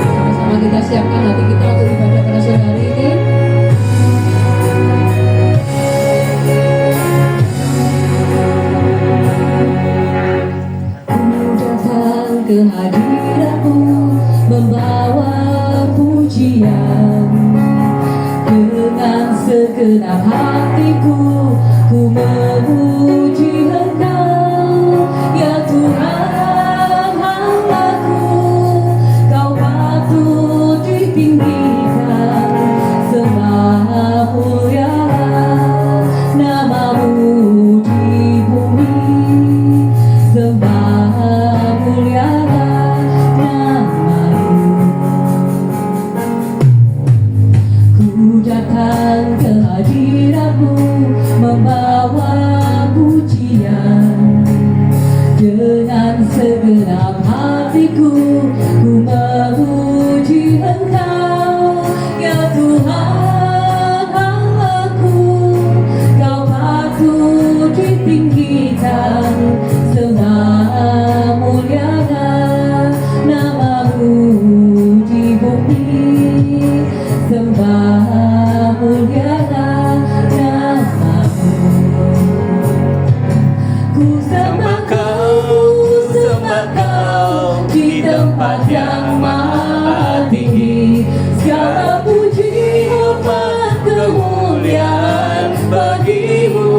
Sama-sama kita siapkan hati kita untuk ibadah pada sore hari ini. Ke hadiratmu membawa pujian dengan segenap hatiku, ku memuji Engkau ya Tuhan Allahku. Kau patut ditinggikan, sembah mulia namamu di bumi, sembah mulia namamu. Ku datang ke hadiratmu membawa pujian dengan segenap hatiku, ku memuji Engkau ya Tuhan Allahku. Kau patut ditinggikan, sembah muliakan namamu di bumi, sembah muliakan namamu. Ku sembah Kau di tempat yang maha tinggi, segala puji hormat kemuliaan bagimu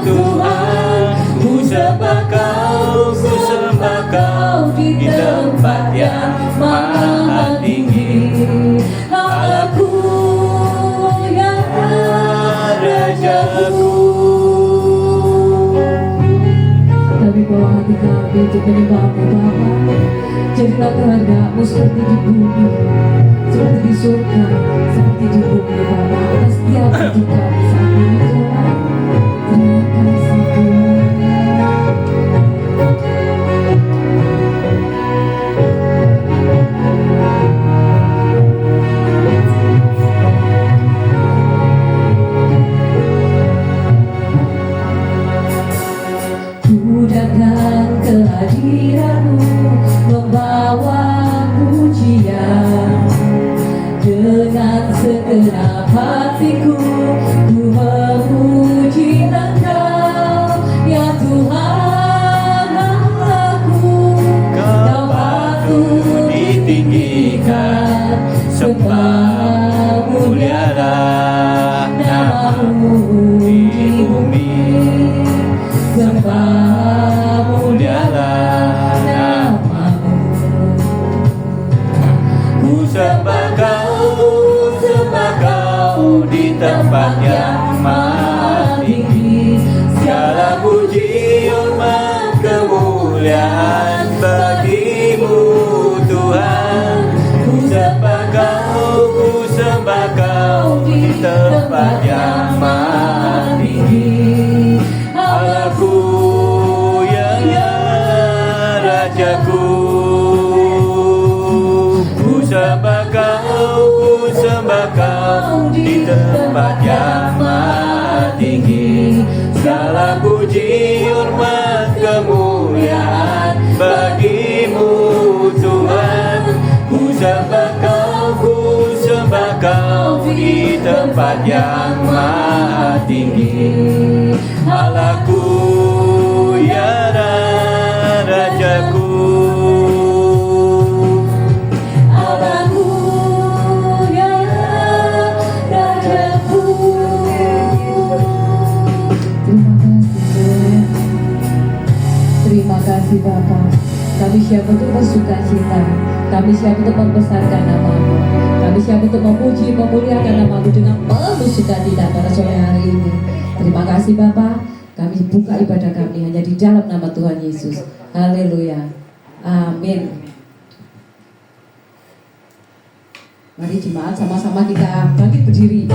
Tuhan. Ku sembah Kau di tempat yang maha tinggi, Allahku ya Rajaku. Kami bawa hati kami untuk menyembahmu Bapa. Jadilah kehendakmu seperti di bumi, seperti di surga, seperti di bumi Bapa. Atas setiap hidup kami saat ini Tuhan. Terima kasih Tuhan. Ku datang ke hadiratmu membawa pujian dengan segenap hatiku, ku memuji Engkau ya Tuhan Allahku. Kau patut ditinggikan, sembah mulialah namamu di bumi, sembah mulialah namamu. Ku sembah Kau di tempat yang maha tinggi, segala puji hormat kemuliaan bagimu Tuhan. Ku sembah Kau di tempat yang maha tinggi, Allahku ya Rajaku. Ku sembah Kau di tempat yang maha tinggi, segala puji hormat kemuliaan bagimu Tuhan. Ku sembah Kau di tempat yang maha tinggi, Allahku ya Rajaku. Allahku ya Rajaku. Terima kasih Bapa. Kami siap untuk bersuka cita, kami siap untuk membesarkan namamu, kami siap untuk memuji, memuliakan namamu dengan penuh sukacita pada sore hari ini. Terima kasih Bapa. Kami buka ibadah kami hanya di dalam nama Tuhan Yesus. Haleluya. Amin. Mari jemaat sama-sama kita bangkit berdiri.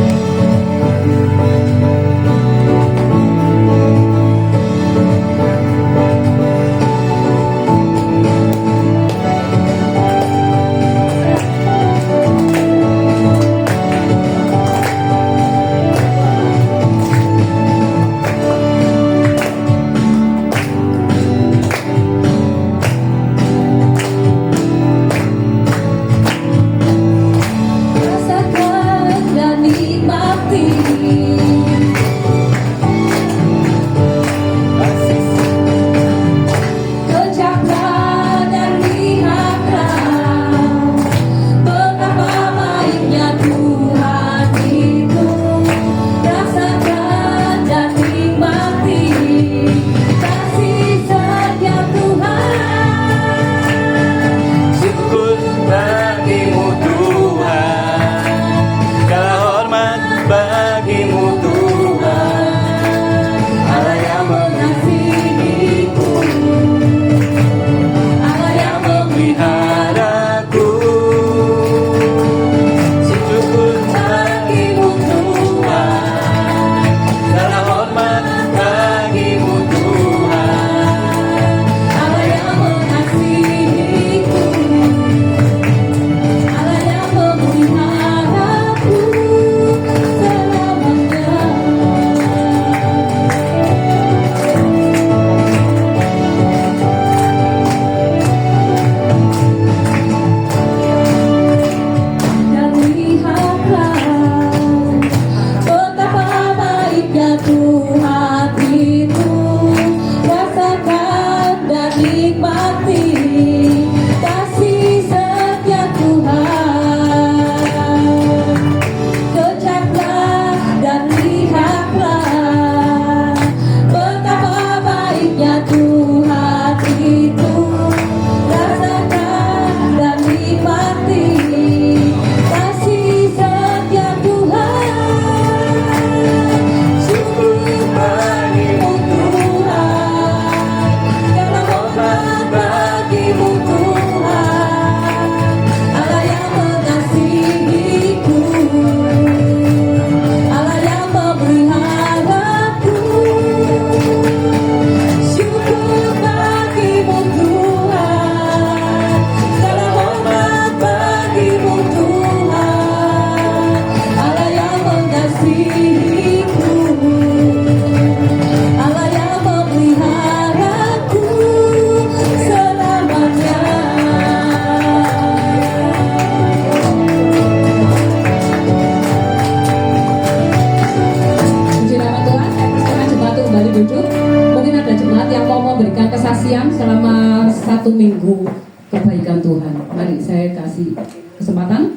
memberikan kesaksian selama 1 minggu kebaikan Tuhan. Mari saya kasih kesempatan.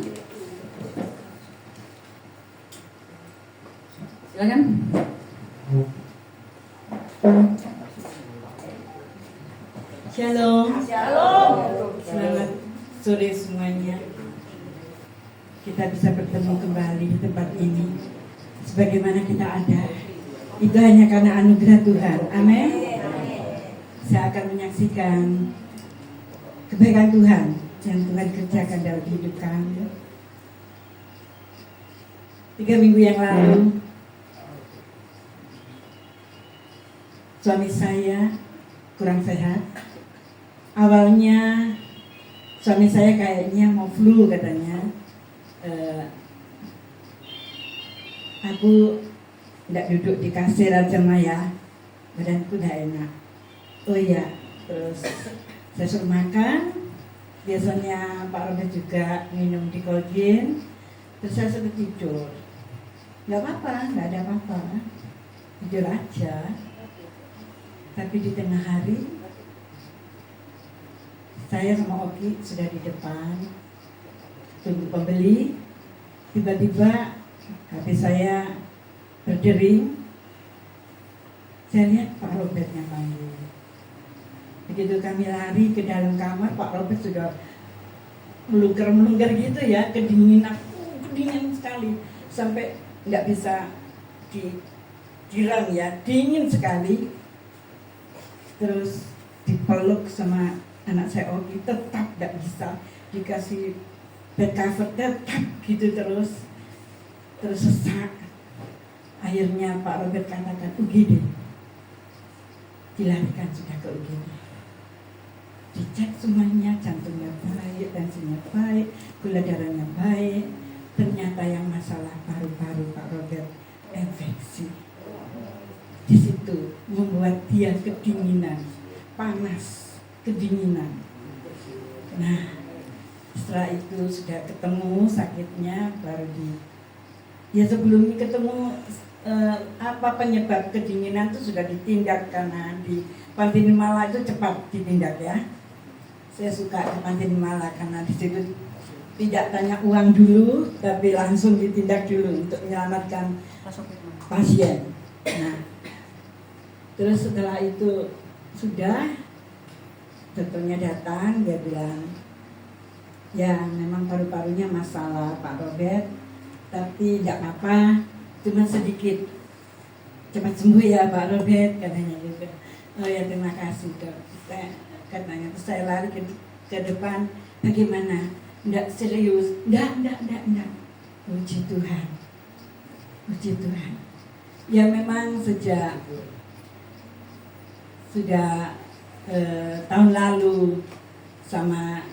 Silakan. Shalom. Shalom. Selamat sore semuanya. Kita bisa bertemu kembali di tempat ini. Sebagaimana kita ada, itu hanya karena anugerah Tuhan. Amin. Saya akan menyaksikan kebaikan Tuhan yang Tuhan kerjakan dalam hidup kami. 3 minggu yang lalu, suami saya kurang sehat. Awalnya suami saya kayaknya mau flu katanya. Aku tidak duduk di kasir aja Maya, badanku udah enak. Oh iya, terus saya suruh makan. Biasanya Pak Robert juga minum di Colgin. Terus saya suruh tidur. Nggak apa-apa, nggak ada apa-apa, tidur aja. Tapi di tengah hari, saya sama Oki sudah di depan tunggu pembeli. Tiba-tiba HP saya berdering. Saya lihat Pak Robertnya panggil. Begitu kami lari ke dalam kamar, Pak Robert sudah melungker gitu ya, kedinginan sekali, sampai nggak bisa ditilang ya, dingin sekali. Terus dipeluk sama anak saya Oki, tetap nggak bisa, dikasih bed cover tetap gitu terus sesak. Akhirnya Pak Robert katakan UGD, dilarikan sudah ke UGD. Dicek semuanya, jantungnya baik, tensinya baik, gula darahnya baik. Ternyata yang masalah paru-paru Pak Robert infeksi. Di situ membuat dia kedinginan, panas, kedinginan. Nah, setelah itu sudah ketemu sakitnya, baru sebelumnya ketemu apa penyebab kedinginan itu sudah ditindak, karena di Panti Mala itu cepat ditindak ya. Saya suka di Panti Mala karena di situ tidak tanya uang dulu, tapi langsung ditindak dulu untuk menyelamatkan pasien. Nah, terus setelah itu sudah dokternya datang, dia bilang, ya memang paru-parunya masalah Pak Robert, tapi tidak apa-apa, cuma sedikit, cepat sembuh ya Pak Robert, katanya juga. Oh ya terima kasih dok, katanya. Terus saya lari ke depan, bagaimana? Enggak serius, enggak. Puji Tuhan. Ya memang sejak sudah tahun lalu sama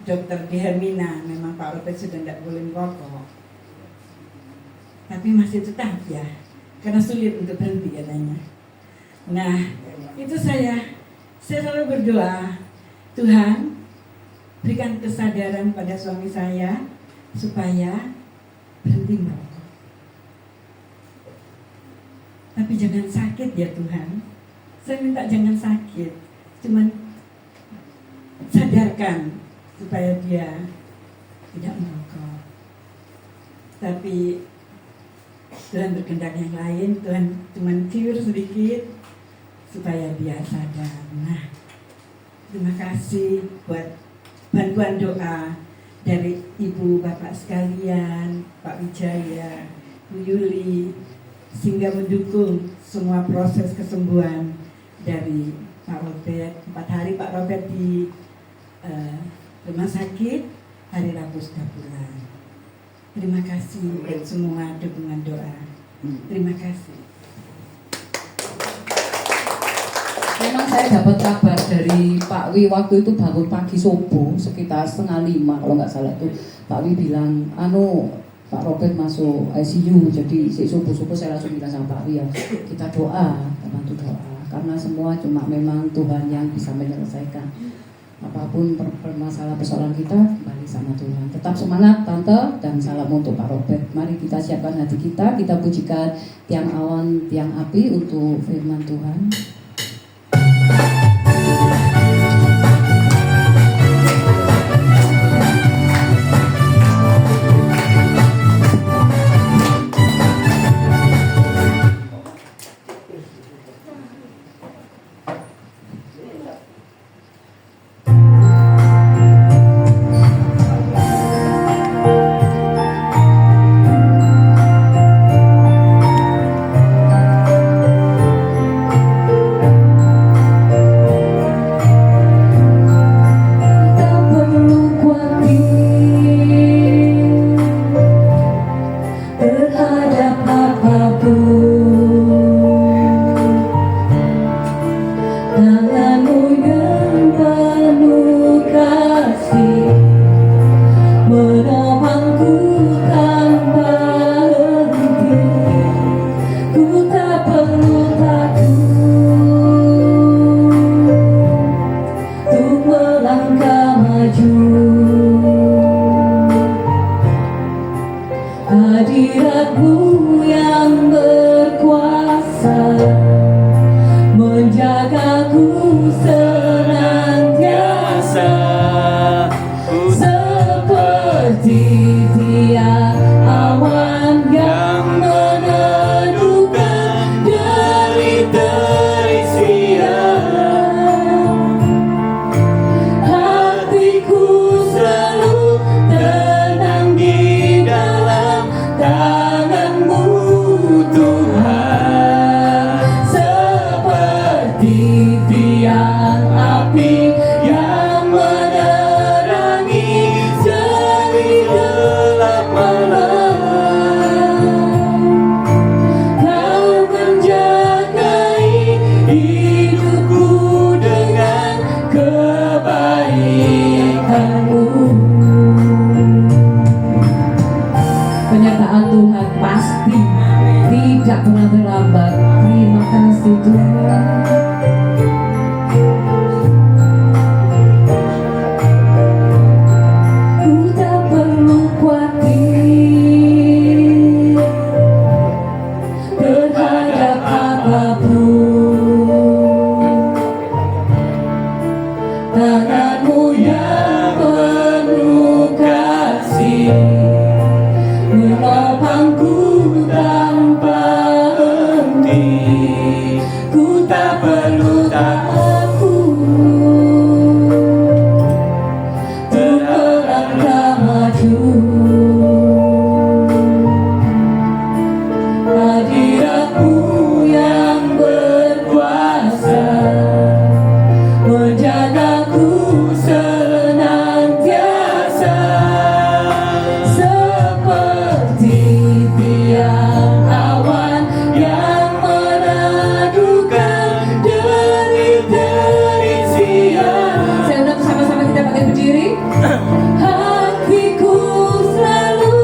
dokter di Hermina, memang Pak Robert sudah tidak boleh merokok, tapi masih tetap ya, karena sulit untuk berhenti katanya. Nah itu saya selalu berdoa, Tuhan berikan kesadaran pada suami saya supaya berhenti merokok. Tapi jangan sakit ya Tuhan. Saya minta jangan sakit, cuman sadarkan supaya dia tidak merokok. Tapi Tuhan berkehendak yang lain, Tuhan cuman ciur sedikit supaya dia sadar. Nah, terima kasih buat bantuan doa dari ibu bapak sekalian, Pak Wijaya, Bu Yuli, sehingga mendukung semua proses kesembuhan dari Pak Robert. 4 hari Pak Robert di rumah sakit, hari Rabu sudah pulang. Terima kasih buat semua dukungan doa. Terima kasih. Memang saya dapat kabar dari Pak Wi waktu itu bangun pagi subuh sekitar 4:30 kalau nggak salah tuh. Pak Wi bilang, Pak Robert masuk ICU, jadi subuh-subuh saya langsung bilang sama Pak Wi ya, kita bantu doa, karena semua cuma memang Tuhan yang bisa menyelesaikan. Apapun permasalahan persoalan kita, kembali sama Tuhan. Tetap semangat Tante, dan salam untuk Pak Robert. Mari kita siapkan hati kita pujikan tiang awan, tiang api untuk firman Tuhan. senantiasa seperti tiang awan yang meneduhkan dari siang. Hatiku selalu tenang di dalam tangan-Mu Tuhan, seperti tiang api yang menerangi dari gelap malam. Kau menjagai hidupku dengan kebaikan-Mu. Penyertaan Tuhan pasti tidak pernah terlambat. Terima kasih Tuhan. Ku tak perlu khawatir terhadap apapun. Tangan-Mu yang penuh kasih menopangku tanpa henti. Ku tak perlu takut untuk melangkah maju. Hadirat-Mu yang berkuasa menjagaku senantiasa, seperti tiang awan yang meneduhkan dari siang. Saya undang bersama-sama kita pakai berdiri. Hatiku selalu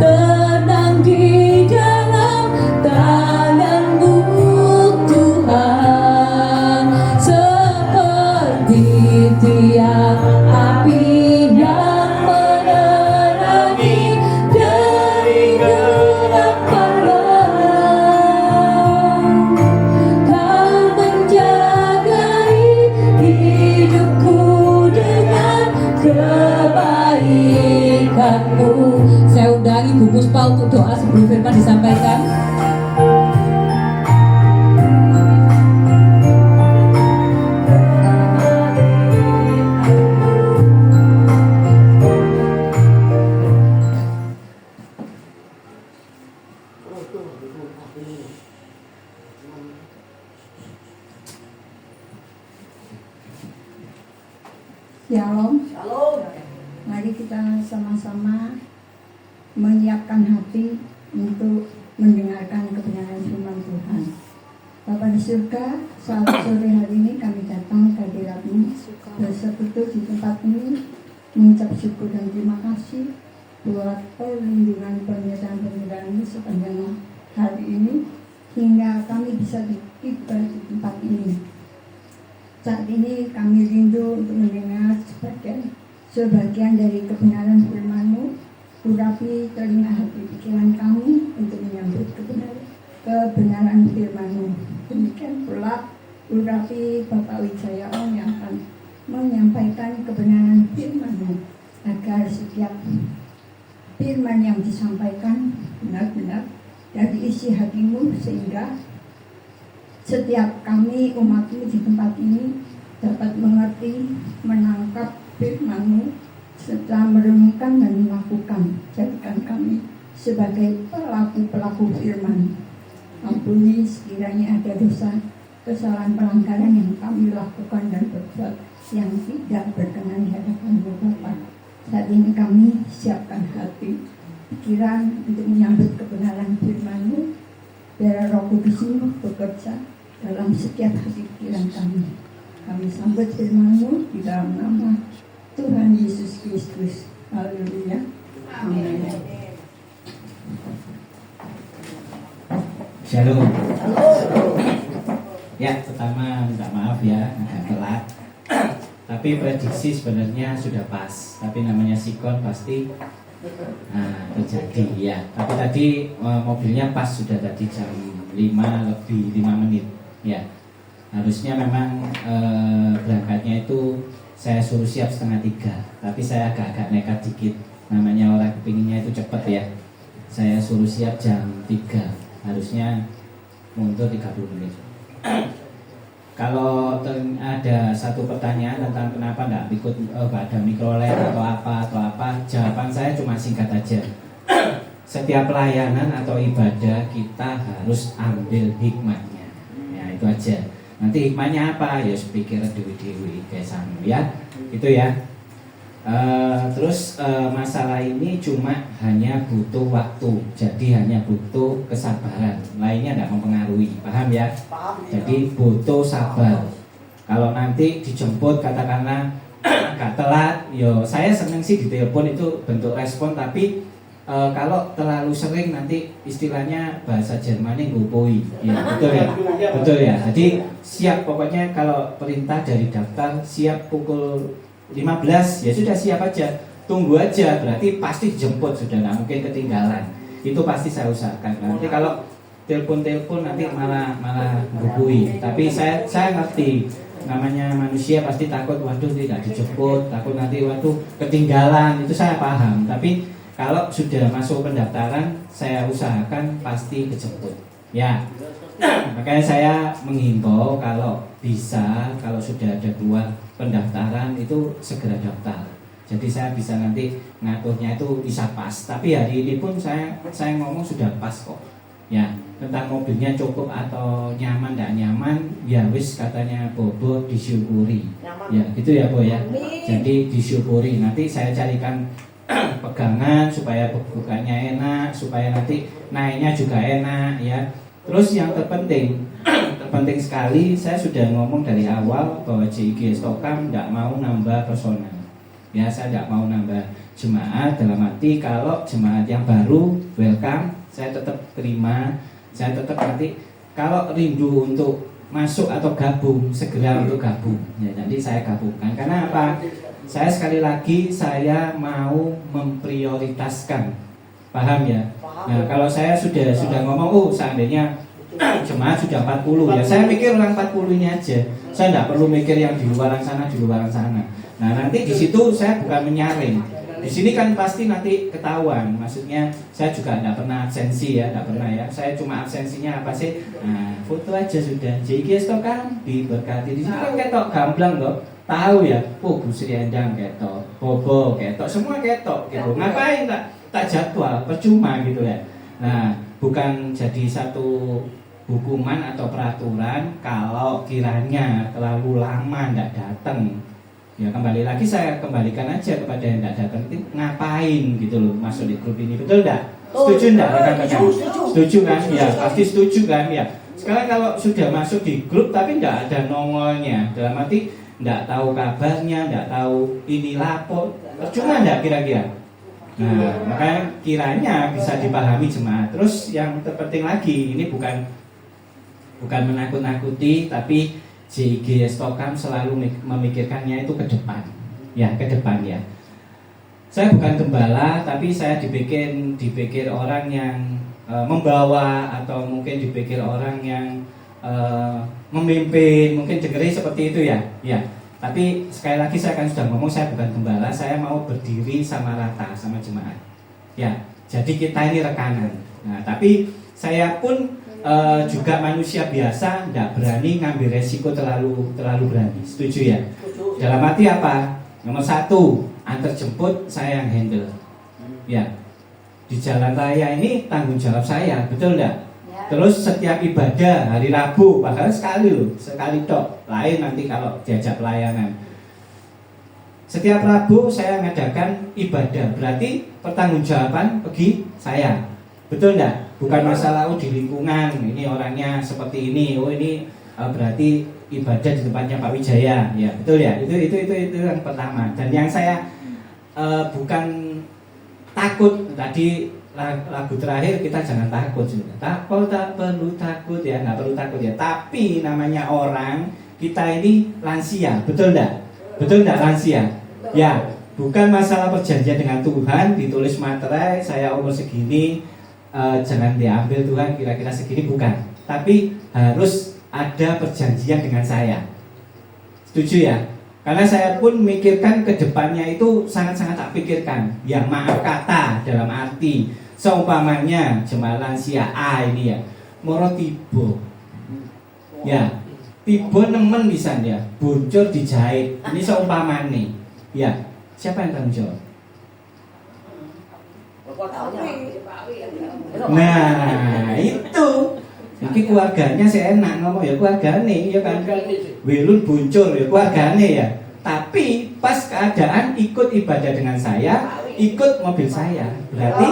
tenang di dalam tangan-Mu Tuhan, seperti tiang api yang menerangi dari gelap malam. Kau menjagai hidupku dengan kebaikan-Mu. Saya undangi Bu Puspa untuk doa sebelum firman disampaikan. Shalom. Mari kita sama-sama menyiapkan hati untuk mendengarkan kebenaran firman Tuhan. Bapa di surga, selamat sore hari ini kami datang ke hadirat-Mu, bersekutu di tempat ini, mengucap syukur dan terima kasih buat perlindungan penyertaan-penyertaan-Mu sepanjang hari ini, hingga kami bisa tiba di tempat ini. Saat ini kami rindu untuk mendengar sebagian dari kebenaran firman-Mu. Urapi telinga hati pikiran kami untuk menyambut kebenaran firman-Mu. Demikian pula urapi Bapak Wijaya Om yang akan menyampaikan kebenaran firman-Mu, agar setiap firman yang disampaikan benar-benar dari isi hati-Mu, sehingga setiap kami umat-Mu di tempat ini dapat mengerti, menangkap firman-Mu, serta merenungkan dan melakukan. Jadikan kami sebagai pelaku-pelaku firman. Ampuni sekiranya ada dosa, kesalahan, pelanggaran yang kami lakukan dan berbuat yang tidak berkenan di hadapan-Mu Bapa. Saat ini kami siapkan hati, pikiran untuk menyambut kebenaran firman-Mu. Biar Roh Kudus-Mu bekerja dalam setiap hati pikiran kami. Kami sambut firman-Mu di dalam nama Tuhan Yesus Kristus. Haleluya. Amin. Shalom. Ya, pertama minta maaf ya, agak telat. Tapi prediksi sebenarnya sudah pas. Tapi namanya sikon pasti terjadi ya. Tapi tadi mobilnya pas sudah tadi jam 5 lebih 5 menit ya. Harusnya memang berangkatnya itu saya suruh siap 2:30, tapi saya agak-agak nekat dikit. Namanya orang kepinginnya itu cepet ya. Saya suruh siap jam 3, harusnya mundur 30 menit. Kalau ada satu pertanyaan tentang kenapa nggak ikut ada mikrolet atau apa, jawaban saya cuma singkat aja. Setiap pelayanan atau ibadah kita harus ambil hikmahnya. Ya itu aja. Nanti hikmahnya apa? Ya pikir dewi-dewi kayak sama ya. Itu ya. Terus masalah ini cuma hanya butuh waktu. Jadi hanya butuh kesabaran. Lainnya tidak mempengaruhi. Paham ya? Jadi butuh sabar. Kalau nanti dijemput katakanlah agak telat, yo saya seneng sih ditelepon itu bentuk respon, tapi kalau terlalu sering nanti istilahnya bahasa Jermannya ngupoi. Ya, betul ya. Betul ya. Jadi siap pokoknya kalau perintah dari daftar siap pukul 15 ya sudah siap aja. Tunggu aja, berarti pasti dijemput sudah, nggak mungkin ketinggalan. Itu pasti saya usahakan. Nanti kalau telepon nanti malah ngupoi. Tapi saya ngerti namanya manusia pasti takut waduh tidak dijemput, takut nanti waduh ketinggalan, itu saya paham. Tapi kalau sudah masuk pendaftaran, saya usahakan pasti dijemput. Ya, makanya saya menghimbau kalau bisa, kalau sudah ada keluar pendaftaran itu segera daftar. Jadi saya bisa nanti ngaturnya itu bisa pas. Tapi hari ini pun saya ngomong sudah pas kok. Ya, tentang mobilnya cukup atau nyaman tidak nyaman, ya wis katanya Bobo disyukuri. Ya, gitu ya Bo ya. Jadi disyukuri. Nanti saya carikan pegangan supaya bukanya enak, supaya nanti naiknya juga enak ya. Terus yang terpenting sekali, saya sudah ngomong dari awal bahwa JIG Stokam tidak mau nambah personal. Ya, saya tidak mau nambah jemaat, dalam arti kalau jemaat yang baru welcome, saya tetap terima, saya tetap nanti kalau rindu untuk masuk atau gabung, segera untuk gabung. Ya, nanti saya gabungkan. Karena apa? Saya sekali lagi saya mau memprioritaskan, paham ya? Nah kalau saya sudah ngomong, seandainya jemaat sudah 40 ya, saya mikir orang 40 ini aja. Saya tidak perlu mikir yang di luaran sana. Nah nanti di situ saya bukan menyaring. Di sini kan pasti nanti ketahuan. Maksudnya saya juga tidak pernah absensi ya, tidak pernah ya. Saya cuma absensinya apa sih? Nah foto aja sudah. JIG Stokam diberkati. Di sini kan ketok gamblang loh. Tahu ya, Bu Sri Endang ketok, Bobo ketok, semua ketok gitu. Ngapain tak jadwal, percuma gitu ya. Nah, bukan jadi satu hukuman atau peraturan kalau kiranya terlalu lama tidak datang. Ya kembali lagi saya kembalikan aja kepada yang tidak datang itu ngapain gitu loh masuk di grup ini, betul enggak? Setuju enggak rekan-rekan? Setuju kan? Ya pasti setuju kan ya. Sekarang kalau sudah masuk di grup tapi tidak ada nongolnya, dalam arti tidak tahu kabarnya, tidak tahu ini lapor, percuma enggak kira-kira? Nah, makanya kiranya bisa dipahami jemaat. Terus yang terpenting lagi, ini bukan menakut-nakuti, tapi JIG Stokam selalu memikirkannya itu ke depan. Ya, ke depan ya. Saya bukan gembala, tapi saya dipikir orang yang membawa, atau mungkin dipikir orang yang memimpin, mungkin dengerin seperti itu ya. Ya. Tapi sekali lagi saya kan sudah ngomong saya bukan gembala, saya mau berdiri sama rata sama jemaat. Ya, jadi kita ini rekanan. Nah, tapi saya pun juga manusia biasa, tidak berani ngambil resiko terlalu berani. Setuju ya? Dalam arti apa? Nomor 1, antar jemput saya yang handle. Ya, di jalan raya ini tanggung jawab saya, betul enggak? Terus setiap ibadah hari Rabu, bahkan sekali tok. Lain nanti kalau diajak pelayanan. Setiap Rabu saya mengadakan ibadah, berarti pertanggungjawaban bagi saya. Betul enggak? Bukan masalah di lingkungan, ini orangnya seperti ini, ini berarti ibadah di tempatnya Pak Wijaya. Ya, betul ya? Itu yang pertama. Dan yang saya bukan takut tadi lagu terakhir kita jangan takut juga. Tak perlu takut ya, nggak perlu takut ya. Tapi namanya orang kita ini lansia, betul enggak? Betul enggak lansia? Ya, bukan masalah perjanjian dengan Tuhan ditulis materai saya umur segini jangan diambil Tuhan kira-kira segini, bukan. Tapi harus ada perjanjian dengan saya. Setuju ya? Karena saya pun mikirkan ke depannya itu sangat-sangat tak pikirkan. Ya maaf kata dalam arti seumpamanya jemaat lansia A ini ya, moro tiba. Ya, tiba nemen pisan ya, buncur dijahit. Ini seumpamane. Ya, siapa yang tanggung jawab? Nah, itu. Iki keluarganya saya enak ngomong ya keluargane ya kan. Wilun buncur ya keluargane ya. Tapi pas keadaan ikut ibadah dengan saya, ikut mobil saya. Berarti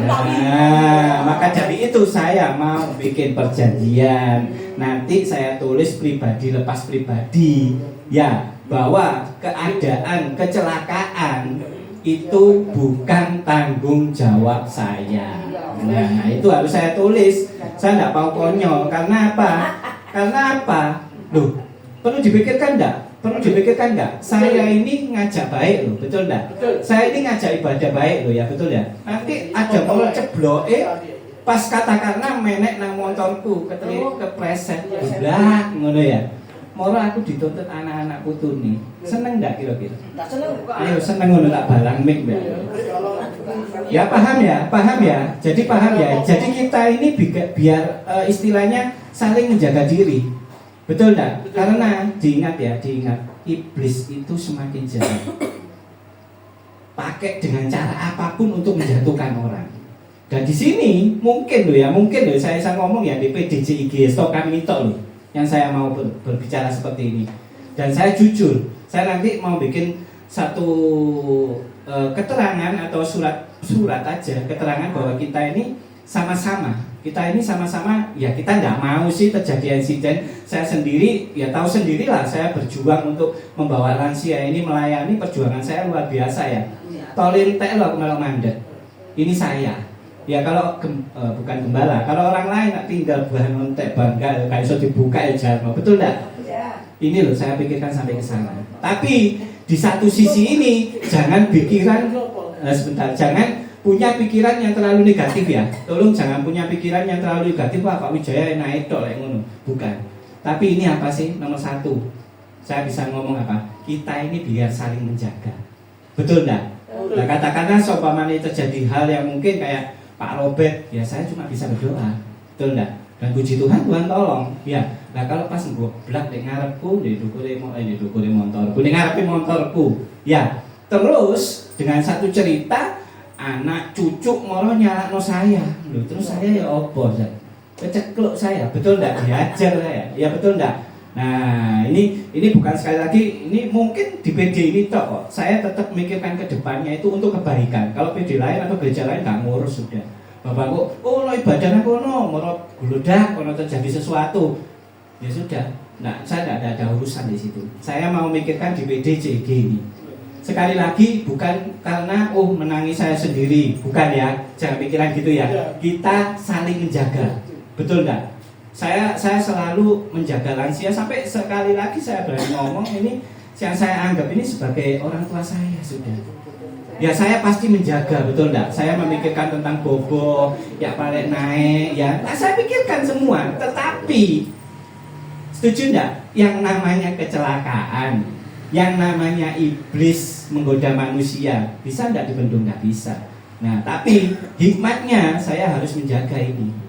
nah, maka dari itu saya mau bikin perjanjian. Nanti saya tulis pribadi lepas pribadi ya, bahwa keadaan kecelakaan itu bukan tanggung jawab saya. Nah, itu harus saya tulis. Saya tidak mau konyol. Karena apa? Karena apa? Loh, perlu dipikirkan enggak? Perlu dipikirkan enggak? Saya ini ngajak baik loh, betul enggak? Saya ini ngajak ibadah baik loh ya, betul ya? Nanti ada mau cebloke pas katakanlah menek nang motorku kepreset blak ngono ya. Moro aku dituntut anak-anakku tuni. Seneng enggak kira-kira? Tak seneng kok. Ayo seneng ngono tak balang mik mbak. Ya paham ya, paham ya. Jadi paham ya. Jadi kita ini biar istilahnya saling menjaga diri. Betul enggak? Karena diingat ya, diingat iblis itu semakin jahat. Pakai dengan cara apapun untuk menjatuhkan orang. Dan di sini mungkin loh ya, mungkin loh saya ngomong ya di PDJ IG stok kami itu loh yang saya mau berbicara seperti ini. Dan saya jujur, saya nanti mau bikin satu keterangan atau surat aja, keterangan bahwa kita ini sama-sama ya kita tidak mau sih terjadi insiden. Saya sendiri ya tahu sendirilah, saya berjuang untuk membawa lansia ini, melayani, perjuangan saya luar biasa ya. Tolin teh lo aku malah mandat. Ini saya. Ya kalau bukan gembala, kalau orang lain nak tinggal bahan ontek bangga, kayak iso dibuka ya jarno, betul enggak? Ini loh saya pikirkan sampai ke sana. Tapi di satu sisi ini jangan pikiran sebentar, jangan punya pikiran yang terlalu negatif ya. Tolong jangan punya pikiran yang terlalu negatif. Wah Pak Wijaya naik tok lek ngono. Bukan. Tapi ini apa sih nomor satu? Saya bisa ngomong apa? Kita ini biar saling menjaga. Betul enggak? Nah katakanlah seumpamanya terjadi hal yang mungkin kayak Pak Robert, ya saya cuma bisa berdoa, betul enggak? Dan puji Tuhan, Tuhan tolong, ya. Nah kalau pas ngoblak di ngarepku, di dukure motorku, di ngarepe motorku, ya. Terus dengan satu cerita, anak cucu moro nyalakno saya, loh, terus saya ya opo, kecekluk saya, betul enggak? Diajar saya, ya betul enggak? Nah ini bukan sekali lagi, ini mungkin di PD ini kok saya tetap memikirkan ke depannya itu untuk kebaikan. Kalau PD lain atau gereja lain nggak ngurus sudah. Bapakku, oh lo ibadah aku no, mau guludak, kalau terjadi sesuatu, ya sudah. Nah saya tidak ada urusan di situ. Saya mau memikirkan di PD CG ini. Sekali lagi bukan karena menangis saya sendiri, bukan ya. Jangan pikiran gitu ya. Kita saling menjaga, betul nggak? Saya selalu menjaga lansia, sampai sekali lagi saya berani ngomong ini yang saya anggap ini sebagai orang tua saya sudah. Ya saya pasti menjaga, betul enggak? Saya memikirkan tentang bobo, ya paling naik, ya. Nah, saya pikirkan semua, tetapi setuju enggak? Yang namanya kecelakaan, yang namanya iblis menggoda manusia, bisa enggak dibendung? Enggak bisa. Nah, tapi hikmatnya saya harus menjaga ini.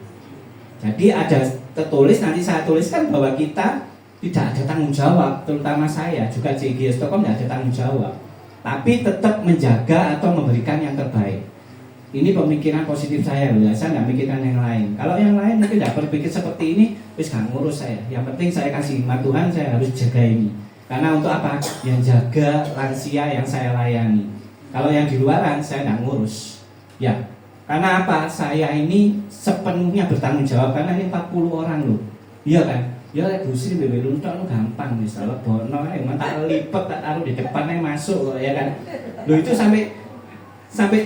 Jadi ada tertulis, nanti saya tuliskan bahwa kita tidak ada tanggung jawab, terutama saya juga CG Stockholm tidak ada tanggung jawab, tapi tetap menjaga atau memberikan yang terbaik. Ini pemikiran positif saya loh, saya tidak memikirkan yang lain. Kalau yang lain mungkin tidak berpikir seperti ini, wis gak ngurus saya. Yang penting saya kasih hikmat Tuhan, saya harus jaga ini. Karena untuk apa? Yang jaga lansia yang saya layani. Kalau yang di luaran saya tidak ngurus. Ya. Karena apa? Saya ini sepenuhnya bertanggung jawab karena ini 40 orang loh. Iya kan? Ya Bu Sri bebe luntok lu gampang misalnya bono tak lipat tak taruh di depan masuk loh ya kan. Loh itu sampai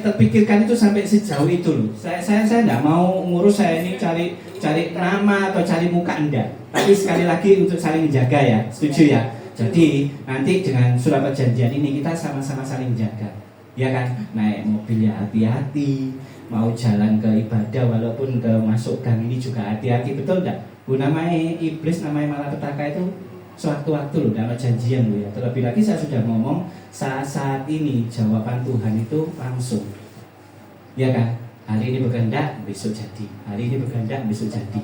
terpikirkan itu sampai sejauh itu loh. Saya enggak mau ngurus saya ini cari nama atau cari muka enggak. Tapi sekali lagi untuk saling menjaga ya. Setuju ya? Jadi nanti dengan surat perjanjian ini kita sama-sama saling menjaga. Ya kan? Naik mobil ya hati-hati. mau jalan ke ibadah walaupun ke masuk gang ini juga hati-hati, betul enggak? Namanya iblis, namanya malapetaka itu sewaktu-waktu loh, dalam janjian loh ya. Terlebih lagi saya sudah ngomong saat ini jawaban Tuhan itu langsung, ya kan? Hari ini berkehendak, besok jadi. Hari ini berkehendak, besok jadi.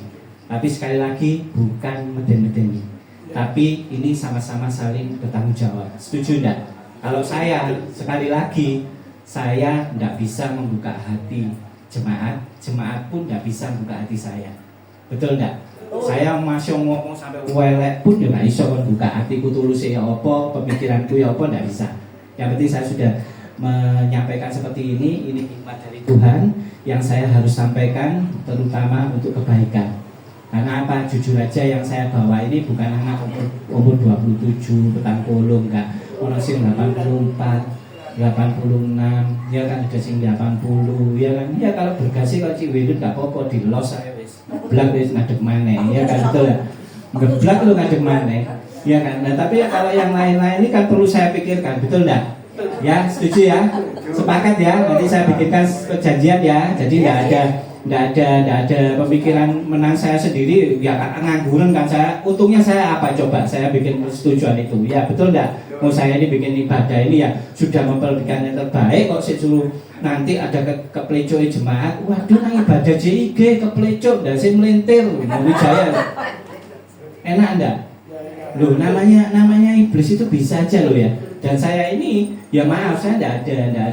Tapi sekali lagi bukan meden-medeni, tapi ini sama-sama saling bertanggung jawab. Setuju enggak? Kalau saya sekali lagi, saya tidak bisa membuka hati jemaat, jemaat pun tidak bisa membuka hati saya. Betul enggak? Saya masih ngomong sampai welek pun ya nggak bisa membuka hatiku tulus ya apa, pemikiranku ya apa, tidak bisa. Yang penting saya sudah menyampaikan seperti ini hikmat dari Tuhan yang saya harus sampaikan, terutama untuk kebaikan. Karena apa? Jujur aja yang saya bawa ini bukan anak umur 27, petang puluh, enggak. Orang sing 84, 86, ya kan, ada sing 80, ya kan. Ya kalau bergasi kalau ciwidut enggak apa-apa, di los saya wis. Blak wis ngadeg maneh, ya kan, betul ya. Ngeblak lu ngadeg maneh. Ya kan. Nah, tapi ya kalau yang lain-lain ini kan perlu saya pikirkan, betul enggak? Ya, setuju ya? Sepakat ya? Nanti saya bikinkan perjanjian ya. Jadi enggak ada pemikiran menang saya sendiri, ya kan ngangguran kan saya. Untungnya saya apa coba? Saya bikin persetujuan itu. Ya, betul enggak? Mau saya ini bikin ibadah ini ya sudah memperlihatkan yang terbaik, kok saya suruh nanti ada keplecok jemaat. Waduh, nang ibadah JIG keplecok, dan saya melintir mau Wijaya. Enak enggak? Loh, namanya iblis itu bisa aja loh ya. Dan saya ini ya maaf, saya enggak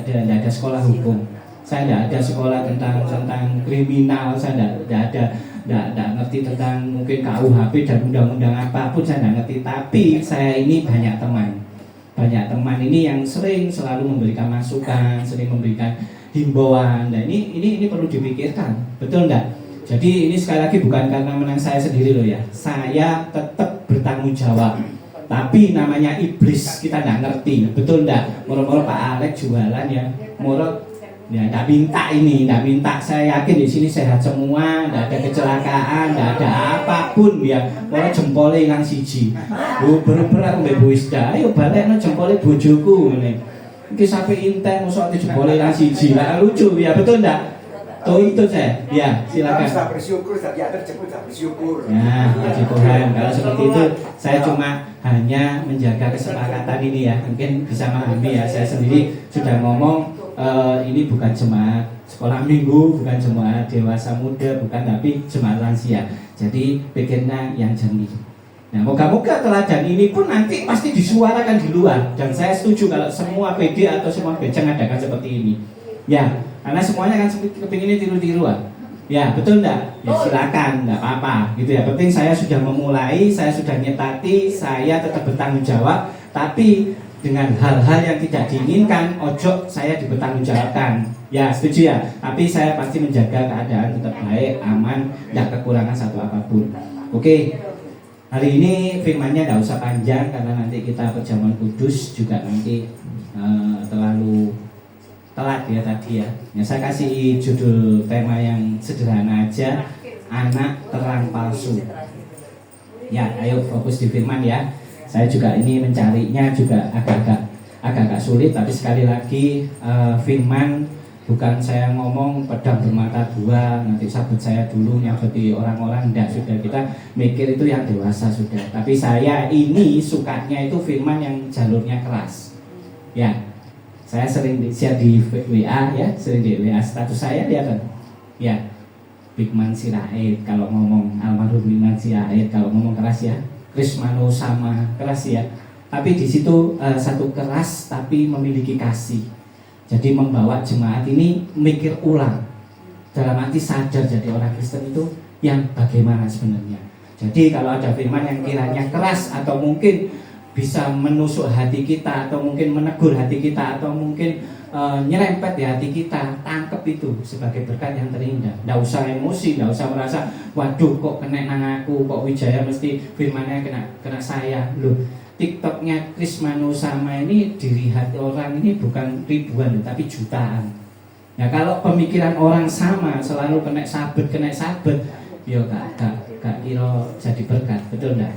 ada sekolah hukum. Saya tidak ada sekolah tentang kriminal, saya tidak ngerti tentang mungkin KUHP dan undang-undang apapun, saya tidak ngerti. Tapi saya ini banyak teman ini yang sering selalu memberikan masukan, sering memberikan himbauan. Dan ini perlu dipikirkan, betul enggak? Jadi ini sekali lagi bukan karena menang saya sendiri loh ya. Saya tetap bertanggung jawab. Tapi namanya iblis kita tidak ngerti, betul enggak? Moro-moro Pak Alex jualan ya, moro ya tidak minta, saya yakin di sini sehat semua, tidak ada kecelakaan, tidak ada apapun ya. Kalau jempolnya hilang siji, berat mbak Bu Isda, ayo balik no jempolnya bojoku ini. Ini sampai inten musuh di jempolnya hilang siji, lah lucu ya, betul tidak? Tuh itu saya, ya silakan. Kita bersyukur, saja terjemput bersyukur. Ya, puji Tuhan. Kalau seperti itu, saya cuma hanya menjaga kesepakatan ini ya. Mungkin bisa memahami ya. Saya sendiri sudah ngomong. Ini bukan jemaat sekolah minggu, bukan jemaat dewasa muda, bukan, tapi jemaat lansia. Jadi pikirnya yang jernih. Nah, moga-moga teladan ini pun nanti pasti disuarakan di luar. Dan saya setuju kalau semua PD atau semua beceng adakan seperti ini. Ya, karena semuanya kan kepinginnya tiru-tiruan. Ya, betul enggak? Ya silakan, enggak apa-apa gitu ya. Penting saya sudah memulai, saya sudah nyetati, saya tetap bertanggung jawab. Tapi dengan hal-hal yang tidak diinginkan, ojo saya dibertanggungjawabkan. Ya, setuju ya. Tapi saya pasti menjaga keadaan tetap baik, aman, tidak kekurangan satu apapun. Oke. Hari ini firmannya tidak usah panjang karena nanti kita perjamuan kudus juga nanti terlalu telat ya tadi ya. Ya, saya kasih judul tema yang sederhana aja, anak terang palsu. Ya, ayo fokus di firman ya. Saya juga ini mencarinya juga agak sulit, tapi sekali lagi firman bukan saya ngomong pedang bermata dua, nanti sabut saya dulu nyabeti orang-orang, enggak, sudah kita mikir itu yang dewasa sudah. Tapi saya ini sukanya itu firman yang jalurnya keras. Ya, saya sering share di WA ya, sering di WA status saya lihat kan. Ya, Bigman Sirait kalau ngomong, almarhum Bigman Sirait kalau ngomong keras ya. Krismano sama keras ya, tapi di situ satu keras tapi memiliki kasih. Jadi membawa jemaat ini mikir ulang, dalam arti sadar jadi orang Kristen itu yang bagaimana sebenarnya. Jadi kalau ada firman yang kiranya keras atau mungkin bisa menusuk hati kita, atau mungkin menegur hati kita, atau mungkin nyerempet di hati kita, tangkep itu sebagai berkat yang terindah. Nggak usah emosi, nggak usah merasa waduh kok kena nang aku, kok Wijaya mesti firmannya kena saya. Loh, TikToknya Krismano sama ini dilihat orang ini bukan ribuan tapi jutaan. Nah, kalau pemikiran orang sama selalu kena sabet, ya gak kira jadi berkat, betul enggak?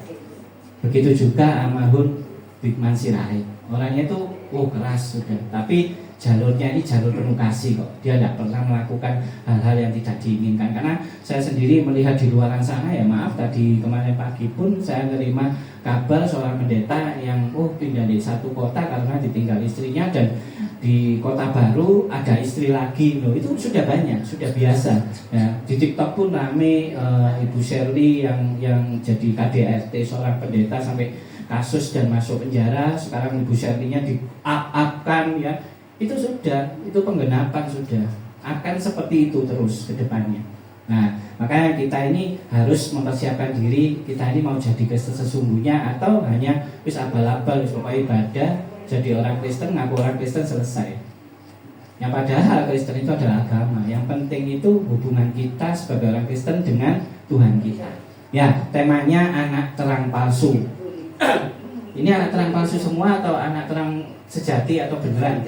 Begitu juga almarhum Bigman Sirait. Orangnya itu keras sudah, tapi jalurnya ini jalur penuh kasih kok. Dia tidak pernah melakukan hal-hal yang tidak diinginkan. Karena saya sendiri melihat di luaran sana, ya maaf, tadi kemarin pagi pun saya menerima kabar seorang pendeta yang pindah di satu kota karena ditinggal istrinya, dan di kota baru ada istri lagi. Loh, itu sudah banyak, sudah biasa. Ya, di TikTok pun rame Ibu Shirley yang jadi KDRT seorang pendeta sampai kasus dan masuk penjara. Sekarang Ibu Shirley-nya di-up-upkan ya. Itu sudah, itu penggenapan sudah. Akan seperti itu terus ke depannya. Nah, makanya kita ini harus mempersiapkan diri. Kita ini mau jadi Kristen sesungguhnya atau hanya wis abal-abal, wis pokoknya ibadah, jadi orang Kristen, ngaku orang Kristen, selesai. Yang padahal Kristen itu adalah agama. Yang penting itu hubungan kita sebagai orang Kristen dengan Tuhan kita. Ya, temanya anak terang palsu. Ini anak terang palsu semua atau anak terang sejati atau beneran?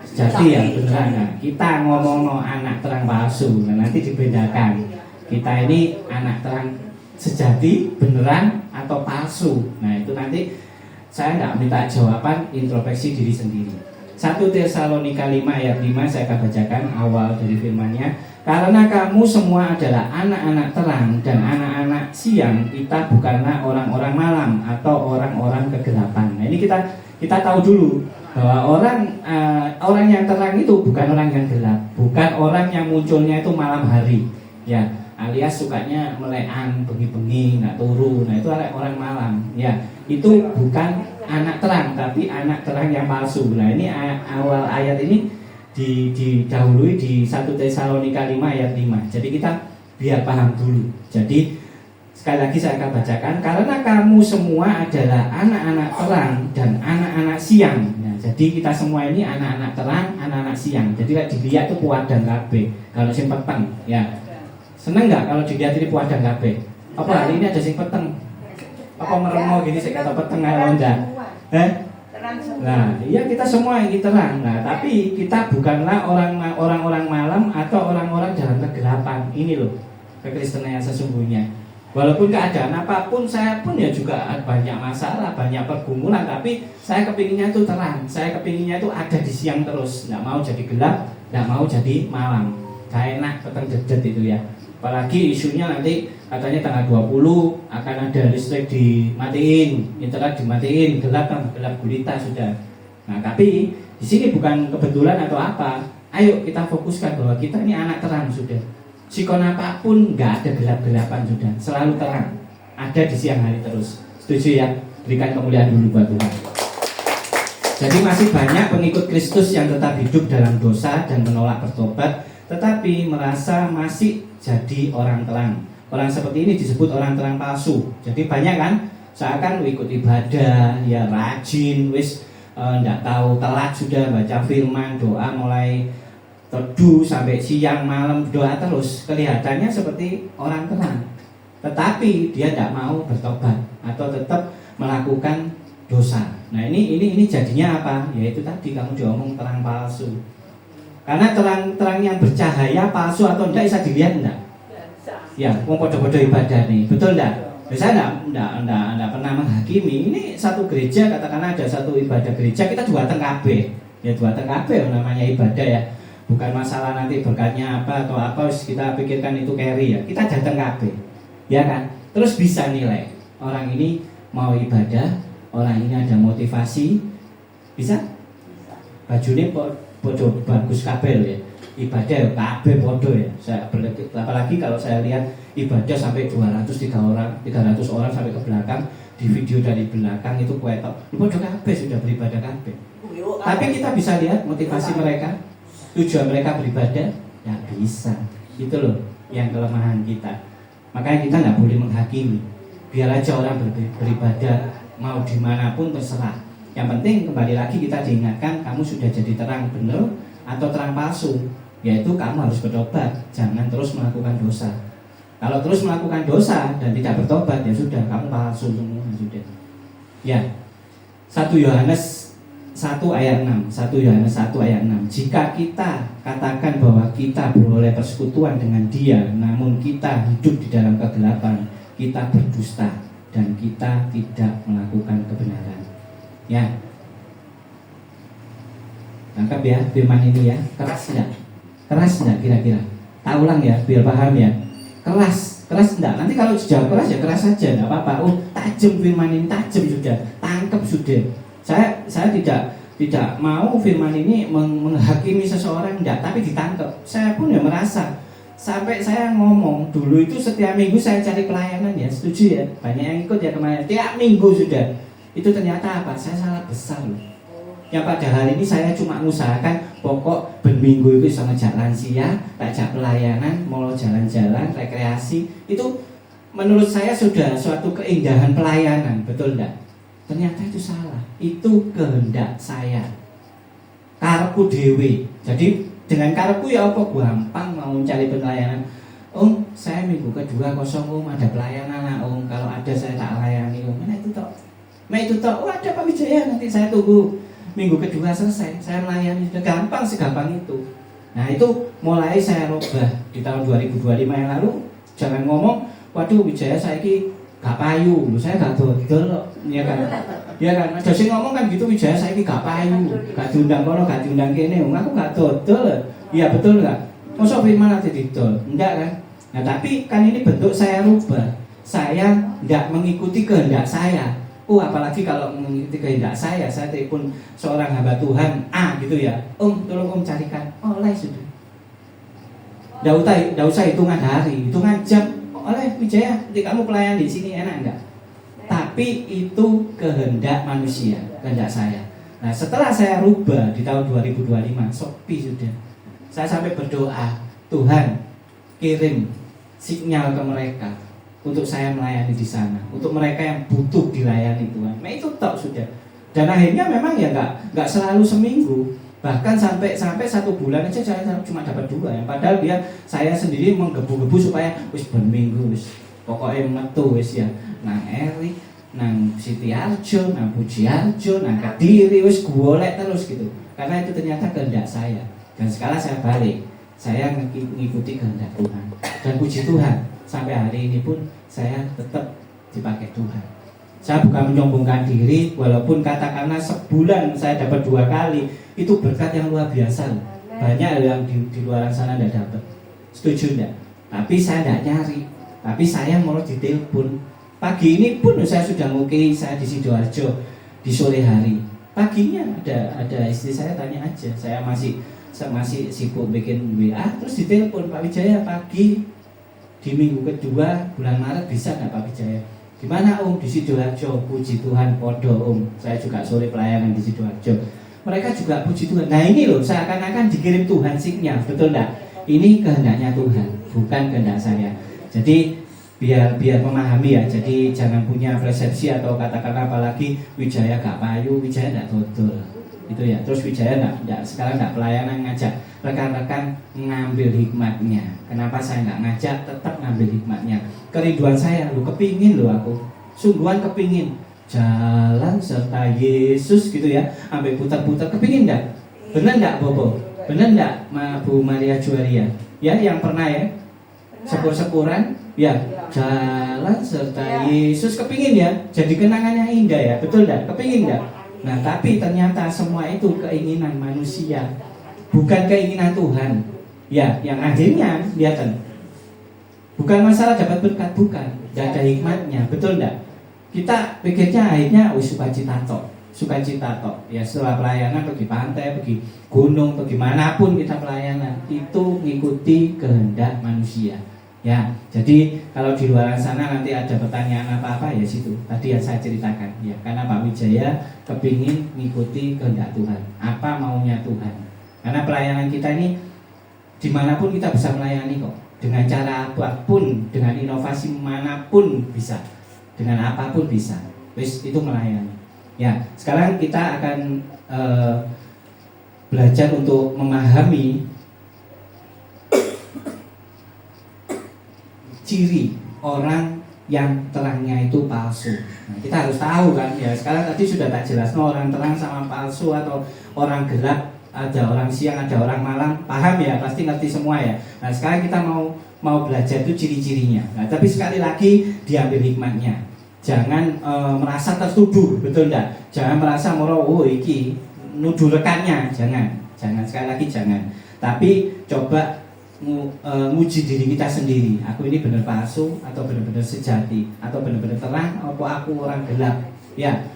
Sejati ya, beneran. Nah, kita ngomong anak terang palsu, nah, nanti dibedakan. Kita ini anak terang sejati, beneran atau palsu. Nah, itu nanti saya tidak minta jawaban, introspeksi diri sendiri. 1 Tesalonika 5 ayat 5 saya akan bacakan awal dari firman-Nya. Karena kamu semua adalah anak-anak terang dan anak-anak siang, kita bukanlah orang-orang malam atau orang-orang kegelapan. Nah, ini kita tahu dulu bahwa orang yang terang itu bukan orang yang gelap, bukan orang yang munculnya itu malam hari, ya, alias sukanya melekan, bengi-bengi, nggak turu. Nah, itu orang malam, ya. Itu bukan anak terang, tapi anak terang yang palsu. Nah, ini awal ayat ini didahului di 1 Tesalonika 5 ayat 5. Jadi kita biar paham dulu. Jadi sekali lagi saya akan bacakan. Karena kamu semua adalah anak-anak terang dan anak-anak siang. Nah, jadi kita semua ini anak-anak terang, anak-anak siang. Jadi dilihat itu puadang kabeh. Kalau sing peteng, ya. Seneng nggak kalau dilihat ini puadang kabeh? Apa hari ini ada sing peteng? Apa meremo gini saya kata peteng ayo enggak? Nah, iya kita semua yang terang. Nah, tapi kita bukanlah orang-orang malam atau orang-orang dalam kegelapan. Ini loh kekristenan yang sesungguhnya. Walaupun keadaan apapun, saya pun ya juga banyak masalah, banyak pergumulan, tapi saya kepinginnya itu terang. Saya kepinginnya itu ada di siang terus. Nggak mau jadi gelap, nggak mau jadi malam. Gak enak peteng dedet itu ya. Apalagi isunya nanti katanya tanggal 20 akan ada listrik dimatiin, internet dimatiin, gelap gulita sudah. Nah, tapi di sini bukan kebetulan atau apa. Ayo kita fokuskan bahwa kita ini anak terang sudah. Sikon apapun nggak ada gelap-gelapan sudah, selalu terang. Ada di siang hari terus. Setuju ya? Berikan kemuliaan dulu buat Tuhan. Jadi masih banyak pengikut Kristus yang tetap hidup dalam dosa dan menolak bertobat, tetapi merasa masih jadi orang terang. Orang seperti ini disebut orang terang palsu. Jadi banyak kan, seakan ikut ibadah, ya rajin, nggak tahu telat sudah baca firman, doa mulai teduh sampai siang malam doa terus. Kelihatannya seperti orang terang, tetapi dia tidak mau bertobat atau tetap melakukan dosa. Nah ini jadinya apa? Yaitu tadi kamu diomong terang palsu. Karena terang yang bercahaya palsu atau tidak bisa dilihat enggak? Ya, mau podo-podo ibadah nih, betul enggak? Saya enggak pernah menghakimi. Ini satu gereja, katakanlah ada satu ibadah gereja, kita dua kabeh. Ya dua kabeh namanya ibadah ya. Bukan masalah nanti berkatnya apa atau apa, kita pikirkan itu carry ya. Kita datang kabeh. Ya kan? Terus bisa nilai orang ini mau ibadah, orang ini ada motivasi. Bisa? Bajunya podo bagus kabeh ya. Ibadah kabeh podo ya. Apalagi kalau saya lihat ibadah sampai 300 orang sampai ke belakang, di video dari belakang itu kuetok. Podo kabeh sudah beribadah kabeh. Tapi kita bisa lihat motivasi mereka, tujuan mereka beribadah, ya bisa. Itu loh yang kelemahan kita. Makanya kita nggak boleh menghakimi. Biar aja orang beribadah mau dimanapun terserah. Yang penting kembali lagi kita diingatkan, kamu sudah jadi terang benar atau terang palsu. Yaitu kamu harus bertobat, jangan terus melakukan dosa. Kalau terus melakukan dosa dan tidak bertobat, ya sudah, kamu palsu semua sudah. Ya, 1 Yohanes 1 ayat 6. 1 Yohanes 1 ayat 6. Jika kita katakan bahwa kita beroleh persekutuan dengan Dia, namun kita hidup di dalam kegelapan, kita berdusta dan kita tidak melakukan kebenaran. Ya. Tangkap ya firman ini ya. Keras enggak? Keras enggak kira-kira? Tak ulang ya biar paham ya. Keras enggak? Nanti kalau jawab keras ya keras saja, enggak apa-apa. Oh, tajam firman ini, tajam sudah. Tangkap sudah. Saya tidak mau firman ini menghakimi seseorang, enggak, tapi ditangkap. Saya pun ya merasa sampai saya ngomong dulu itu setiap minggu saya cari pelayanan ya, setuju ya? Banyak yang ikut ya kemarin. Tiap minggu sudah. Itu ternyata apa? Saya salah besar loh. Yang pada hari ini saya cuma mengusahakan pokok berminggu itu bisa ngejak lansia, ngajak pelayanan, mau jalan-jalan, rekreasi. Itu menurut saya sudah suatu keindahan pelayanan, betul enggak? Ternyata itu salah. Itu kehendak saya. Karepku dewe. Jadi dengan karepku ya apa gampang mau cari pelayanan. Saya minggu kedua kosong ada pelayanan kalau ada saya tak layani mana itu toh. Itu toh, ada Pak Wijaya, nanti saya tunggu minggu kedua selesai, saya melayani. Sudah gampang, segampang itu. Nah itu mulai saya rubah di tahun 2025 yang lalu. Jangan ngomong, waduh Wijaya saya ini gak payu, saya gak dodol, ya kan? Ya kan, ada sih ngomong kan gitu, Wijaya saya ini gak payu, gak diundang kono, gak diundang kene, aku gak dodol. Iya betul gak? Masa firman nanti didol? Enggak kan? Nah tapi kan ini bentuk saya rubah. Saya tidak mengikuti kehendak saya. Apalagi kalau mengikuti kehendak saya telepon seorang hamba Tuhan gitu ya, tolong carikan, oleh sudah. Tidak usah hitungan hari, hitungan jam. Oleh Wijaya, nanti kamu pelayan di sini enak enggak? Tapi itu kehendak manusia, kehendak saya. Nah setelah saya rubah di tahun 2025, sepi sudah. Saya sampai berdoa, Tuhan kirim sinyal ke mereka untuk saya melayani di sana, untuk mereka yang butuh dilayani Tuhan. Nah itu tok sudah. Dan akhirnya memang ya nggak selalu seminggu, bahkan sampai 1 bulan aja saya cuma dapat 2 ya. Padahal saya sendiri menggebu-gebu supaya wis berminggu wis pokoknya metu wis ya. Nang Erik, nang Siti Arjo, nang Puji Arjo, nang Kediri wis golek terus gitu. Karena itu ternyata kehendak saya. Dan sekarang saya balik, saya mengikuti kehendak Tuhan. Dan puji Tuhan, sampai hari ini pun saya tetap dipakai Tuhan. Saya bukan menyombongkan diri, walaupun katakanlah sebulan saya dapat 2 kali, itu berkat yang luar biasa. Banyak yang di luar sana tidak dapat. Setuju enggak? Tapi saya tidak nyari. Tapi saya mau ditelepon. Pagi ini pun saya sudah mungkin saya di Sidoarjo di sore hari. Paginya ada istri saya tanya aja, saya masih sibuk bikin WA, terus ditelepon, Pak Wijaya pagi di minggu kedua bulan Maret bisa nggak Pak Wijaya? Gimana Di Sidoarjo, puji Tuhan podo saya juga sore pelayanan di Sidoarjo. Mereka juga puji Tuhan. Nah ini loh, seakan-akan dikirim Tuhan sinyal, betul nggak? Ini kehendaknya Tuhan, bukan kehendak saya. Jadi biar memahami ya, jadi jangan punya persepsi atau katakanlah apalagi Wijaya gak payu, Wijaya gak dodol. Itu ya, terus Wijaya sekarang enggak pelayanan, ngajak rekan-rekan ngambil hikmatnya. Kenapa saya enggak ngajak, tetap ngambil hikmatnya. Kerinduan saya, kepingin aku, sungguhan kepingin jalan serta Yesus gitu ya, sampai putar-putar, kepingin enggak? Bener enggak Bobo? Bener enggak Bu Maria Juaria? Ya, yang pernah ya, sepur-sepuran, ya, jalan serta Yesus, kepingin ya, jadi kenangannya indah ya, betul enggak? Kepingin enggak? Nah tapi ternyata semua itu keinginan manusia, bukan keinginan Tuhan. Ya, yang akhirnya kelihatan bukan masalah dapat berkat, bukan, gak ada hikmatnya, betul enggak? Kita pikirnya akhirnya sukacita tok. Ya setelah pelayanan pergi pantai, pergi gunung, pergi manapun kita pelayanan, itu mengikuti kehendak manusia. Ya, jadi kalau di luar sana nanti ada pertanyaan apa-apa ya situ. Tadi yang saya ceritakan ya, karena Pak Wijaya kepingin mengikuti kehendak Tuhan. Apa maunya Tuhan? Karena pelayanan kita ini dimanapun kita bisa melayani kok. Dengan cara apapun, dengan inovasi manapun bisa, dengan apapun bisa. Wis itu melayani. Ya, sekarang kita akan belajar untuk memahami ciri orang yang terangnya itu palsu. Nah, kita harus tahu kan ya. Sekarang tadi sudah tak jelas orang terang sama palsu atau orang gelap, ada orang siang, ada orang malam. Paham ya? Pasti ngerti semua ya. Nah, sekarang kita mau belajar itu ciri-cirinya. Nah, tapi sekali lagi diambil hikmatnya. jangan merasa tertuduh, betul enggak? Jangan merasa oh iki nuduh rekannya, jangan sekali lagi jangan. Tapi coba nguji diri kita sendiri. Aku ini benar palsu atau benar-benar sejati, atau benar-benar terang, atau aku orang gelap? Ya,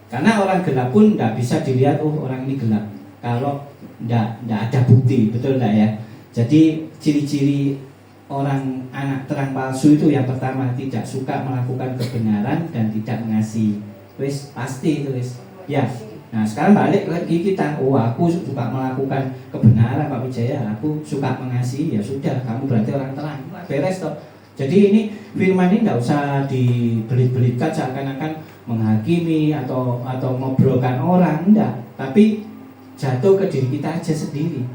karena orang gelap pun nggak bisa dilihat, orang ini gelap kalau nggak ada bukti, betul enggak ya? Jadi ciri-ciri orang anak terang palsu itu yang pertama tidak suka melakukan kebenaran dan tidak mengasihi. Wis pasti itu wis. Ya. Nah sekarang balik lagi kita. Aku suka melakukan kebenaran Pak Wijaya. Aku suka mengasihi. Ya sudah, kamu berarti orang terang. Beres toh. Jadi ini firman ini nggak usah dibelit-belitkan seakan-akan menghakimi atau ngobrolkan orang, enggak. Tapi jatuh ke diri kita aja sendiri.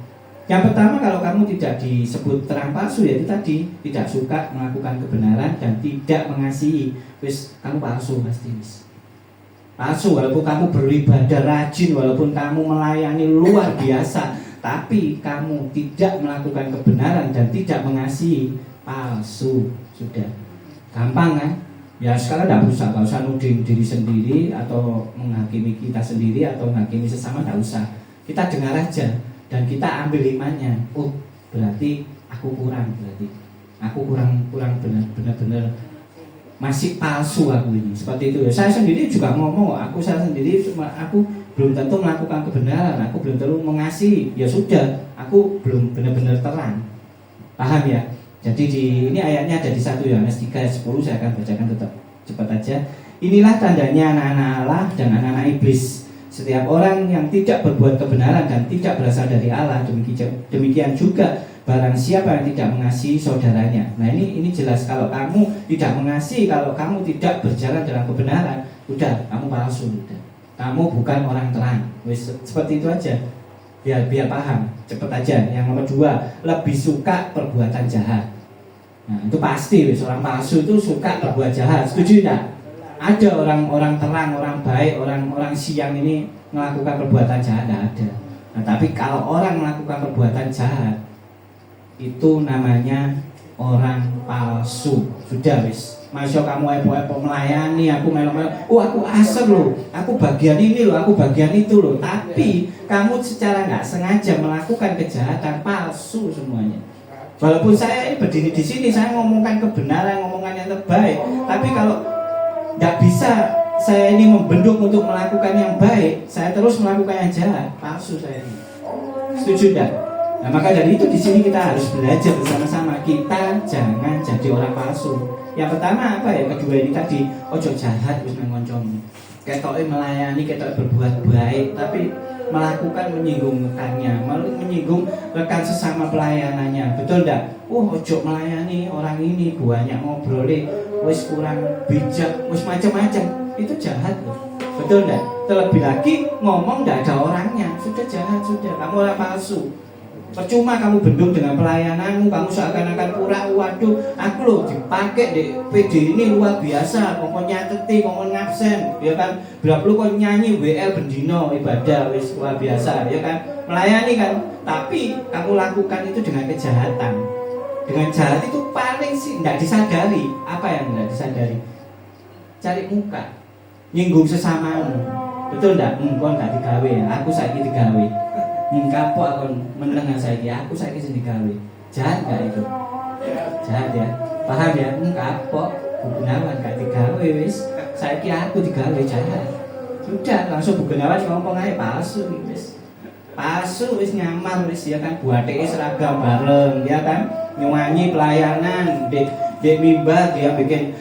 Yang pertama, kalau kamu tidak disebut terang palsu, ya itu tadi, tidak suka melakukan kebenaran dan tidak mengasihi. Wis kamu palsu pasti wis. Palsu, walaupun kamu beribadah rajin, walaupun kamu melayani luar biasa, tapi kamu tidak melakukan kebenaran dan tidak mengasihi, palsu. Sudah gampang kan? Ya sekarang nggak usah nuding diri sendiri atau menghakimi kita sendiri atau menghakimi sesama, nggak usah. Kita dengar aja. Dan kita ambil imannya. Oh, berarti aku kurang, benar-benar masih palsu aku ini. Seperti itu ya. Saya sendiri juga ngomong, aku belum tentu melakukan kebenaran, aku belum tentu mengasihi. Ya sudah, aku belum benar-benar terang. Paham ya? Jadi ini ayatnya ada di 1 Yohanes 3 ayat 10, saya akan bacakan tetap cepat aja. Inilah tandanya anak-anak Allah dan anak-anak iblis. Setiap orang yang tidak berbuat kebenaran dan tidak berasal dari Allah, demikian juga barang siapa yang tidak mengasihi saudaranya. Nah ini jelas, kalau kamu tidak mengasihi, kalau kamu tidak berjalan dalam kebenaran, udah kamu palsu, udah. Kamu bukan orang terang. Seperti itu aja. Biar paham, cepet aja. Yang nomor 2, lebih suka perbuatan jahat. Nah itu pasti, orang palsu itu suka berbuat jahat. Setuju tidak? Ada orang terang, orang baik, orang siang ini melakukan perbuatan jahat, tidak ada. Nah, tapi kalau orang melakukan perbuatan jahat, itu namanya orang palsu. Sudah wis. Masya kamu epo-epo melayani, aku melo-melo. Aku asal loh, aku bagian ini loh, aku bagian itu loh. Tapi kamu secara nggak sengaja melakukan kejahatan, palsu semuanya. Walaupun saya ini berdiri di sini, saya ngomongkan kebenaran, ngomongkan yang terbaik. Tapi kalau tidak bisa saya ini membendung untuk melakukan yang baik, saya terus melakukan yang jahat, palsu saya ini. Setuju tidak? Nah maka dari itu di sini kita harus belajar bersama-sama. Kita jangan jadi orang palsu. Yang pertama apa ya? Kedua ini tadi, ojo jahat wis nang kancamu. Ketoke melayani, ketoke berbuat baik, tapi melakukan menyinggung rekannya, menyinggung rekan sesama pelayanannya. Betul tidak? Ojo melayani orang ini banyak ngobrolin, wis kurang bijak, wis macam-macam. Itu jahat loh. Betul enggak? Terlebih lagi ngomong enggak ada orangnya. Sudah jahat, sudah. Kamu orang palsu. Percuma kamu bendung dengan pelayananmu, kamu seakan-akan pura, waduh, aku loh dipakai di PD ini luar biasa, ngomong nyateti, ngomong ngabsen, ya kan? Berapa lu kok nyanyi WL bendino ibadah, wis luar biasa, ya kan? Melayani kan, tapi kamu lakukan itu dengan kejahatan. Dengan jahat itu paling sih tidak disadari. Apa yang tidak disadari? Cari muka, nyinggung sesamamu. Betul enggak? Kok enggak digawe, aku saiki digawe. Kapok aku mendengar aku saiki sing digawe. Jahat enggak itu? Jahat ya. Paham ya? Kapok Bu Gunawan gak digawe wis. Saiki aku digawe, jahat. Sudah langsung Bu Gunawan ngomong ae palsu wis. Palsu wis nyamar wis ya kan, buateke seragam bareng ya kan. Nyanyi pelayanan di mimbar dia bikin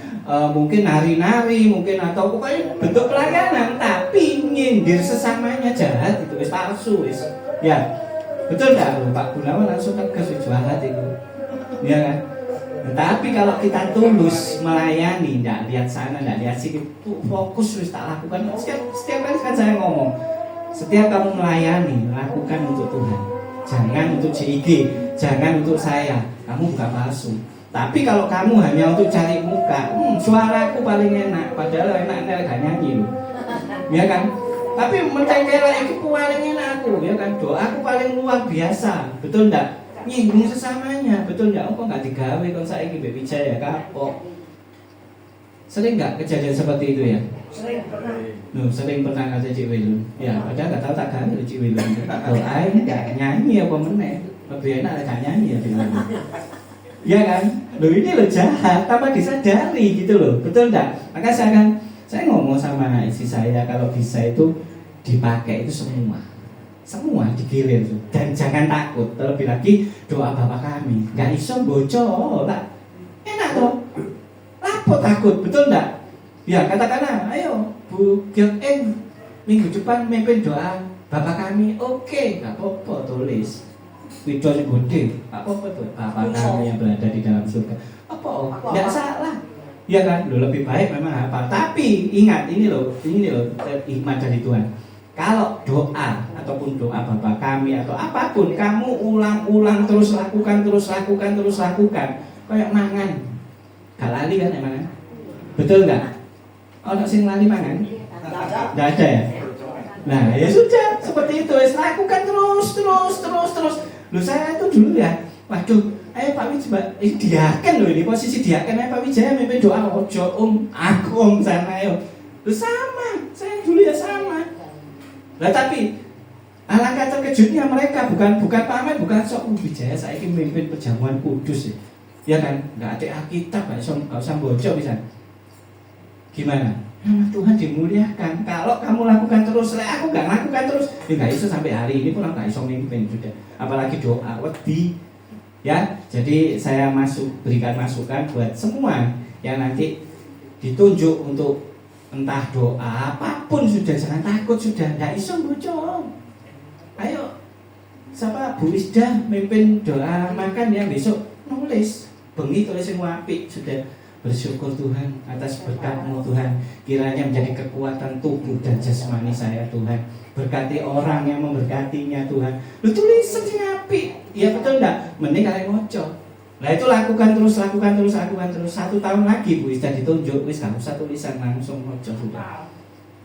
mungkin nari-nari mungkin atau pokoknya bentuk pelayanan, tapi nyindir sesamanya, jahat itu wis palsu wis. Ya, betul enggak Pak Gunawan langsung tegas jahat itu. Ya kan? Tapi kalau kita tulus melayani, enggak lihat sana, enggak lihat sini, fokus wis tak lakukan. Setiap kali kan saya ngomong, setiap kamu melayani, lakukan untuk Tuhan. Jangan untuk JIG, jangan untuk saya. Kamu bukan palsu. Tapi kalau kamu hanya untuk cari muka, suaraku paling enak, padahal enak-enak gak nyanyi loh. Ya kan? Tapi mentekela itu paling enak aku, ya kan? Doaku paling luar biasa, betul enggak? Nyinggung sesamanya, betul enggak? Kok enggak digawe kon saiki Mbak Wijaya kapok. Sering nggak kejadian seperti itu ya? Sering pernah. Sering pernah kata Cik Wilun. Ya, padahal nggak tahu tak ganti Cik Wilun. Doain nggak nyanyi apa meneh. Lebih enak nggak nyanyi ya Cik Wilun. Ya kan? Loh ini lo jahat, tanpa disadari gitu loh. Betul nggak? Maka saya ngomong sama istri saya kalau bisa itu dipakai itu semua digilir tuh. Dan jangan takut. Terlebih lagi doa Bapak kami nggak iso bocor lah. Enak toh? Apa takut, betul enggak? Ya katakanlah, ayo Bu Gyok minggu depan memimpin doa Bapak kami, oke, nggak apa-apa tulis. Video gede, nggak apa-apa tuh. Bapak kami yang berada di dalam surga. Apa? Nggak salah. Ya kan, lo lebih baik memang apa. Tapi ingat ini loh hikmat dari Tuhan. Kalau doa ataupun doa Bapak kami atau apapun kamu ulang-ulang terus lakukan. Kayak mangan. Gak lali kan emang? Betul nggak? Ono sing lali mangan? Nggak ada ya? Nah ya sudah seperti itu. Lakukan terus. Loh saya itu dulu ya. Waduh, ayo Pak Wijaya, diaken loh ini posisi diaken. Ayo Pak Wijaya mimpin doa ojo aku sana ayo. Loh sama, saya dulu ya sama. Lah tapi alangkah terkejutnya mereka bukan pamer, bukan sok Wijaya saya ingin mimpin perjamuan kudus ya. Ya kan, nggak ada Alkitab, nggak usah bocor bisa. Gimana? Nama Tuhan dimuliakan. Kalau kamu lakukan terus, aku nggak lakukan terus, ya nggak bisa sampai hari ini pun nggak bisa mimpin juga. Apalagi doa wedi, ya. Jadi saya berikan masukan buat semua yang nanti ditunjuk untuk entah doa apapun sudah, jangan takut sudah, nggak bisa bocor. Ayo, siapa Bu Isda mimpin doa makan ya besok nulis. Bengi tulis yang apik sudah bersyukur Tuhan atas berkat-Mu Tuhan, kiranya menjadi kekuatan tubuh dan jasmani saya Tuhan, berkati orang yang memberkatinya Tuhan. Lu tulis yang apik, ya betul enggak? Mending kalian ngocok. Nah itu lakukan terus. 1 tahun lagi Bu Ista ditunjuk, wis gak usah tulisan langsung ngocok sudah.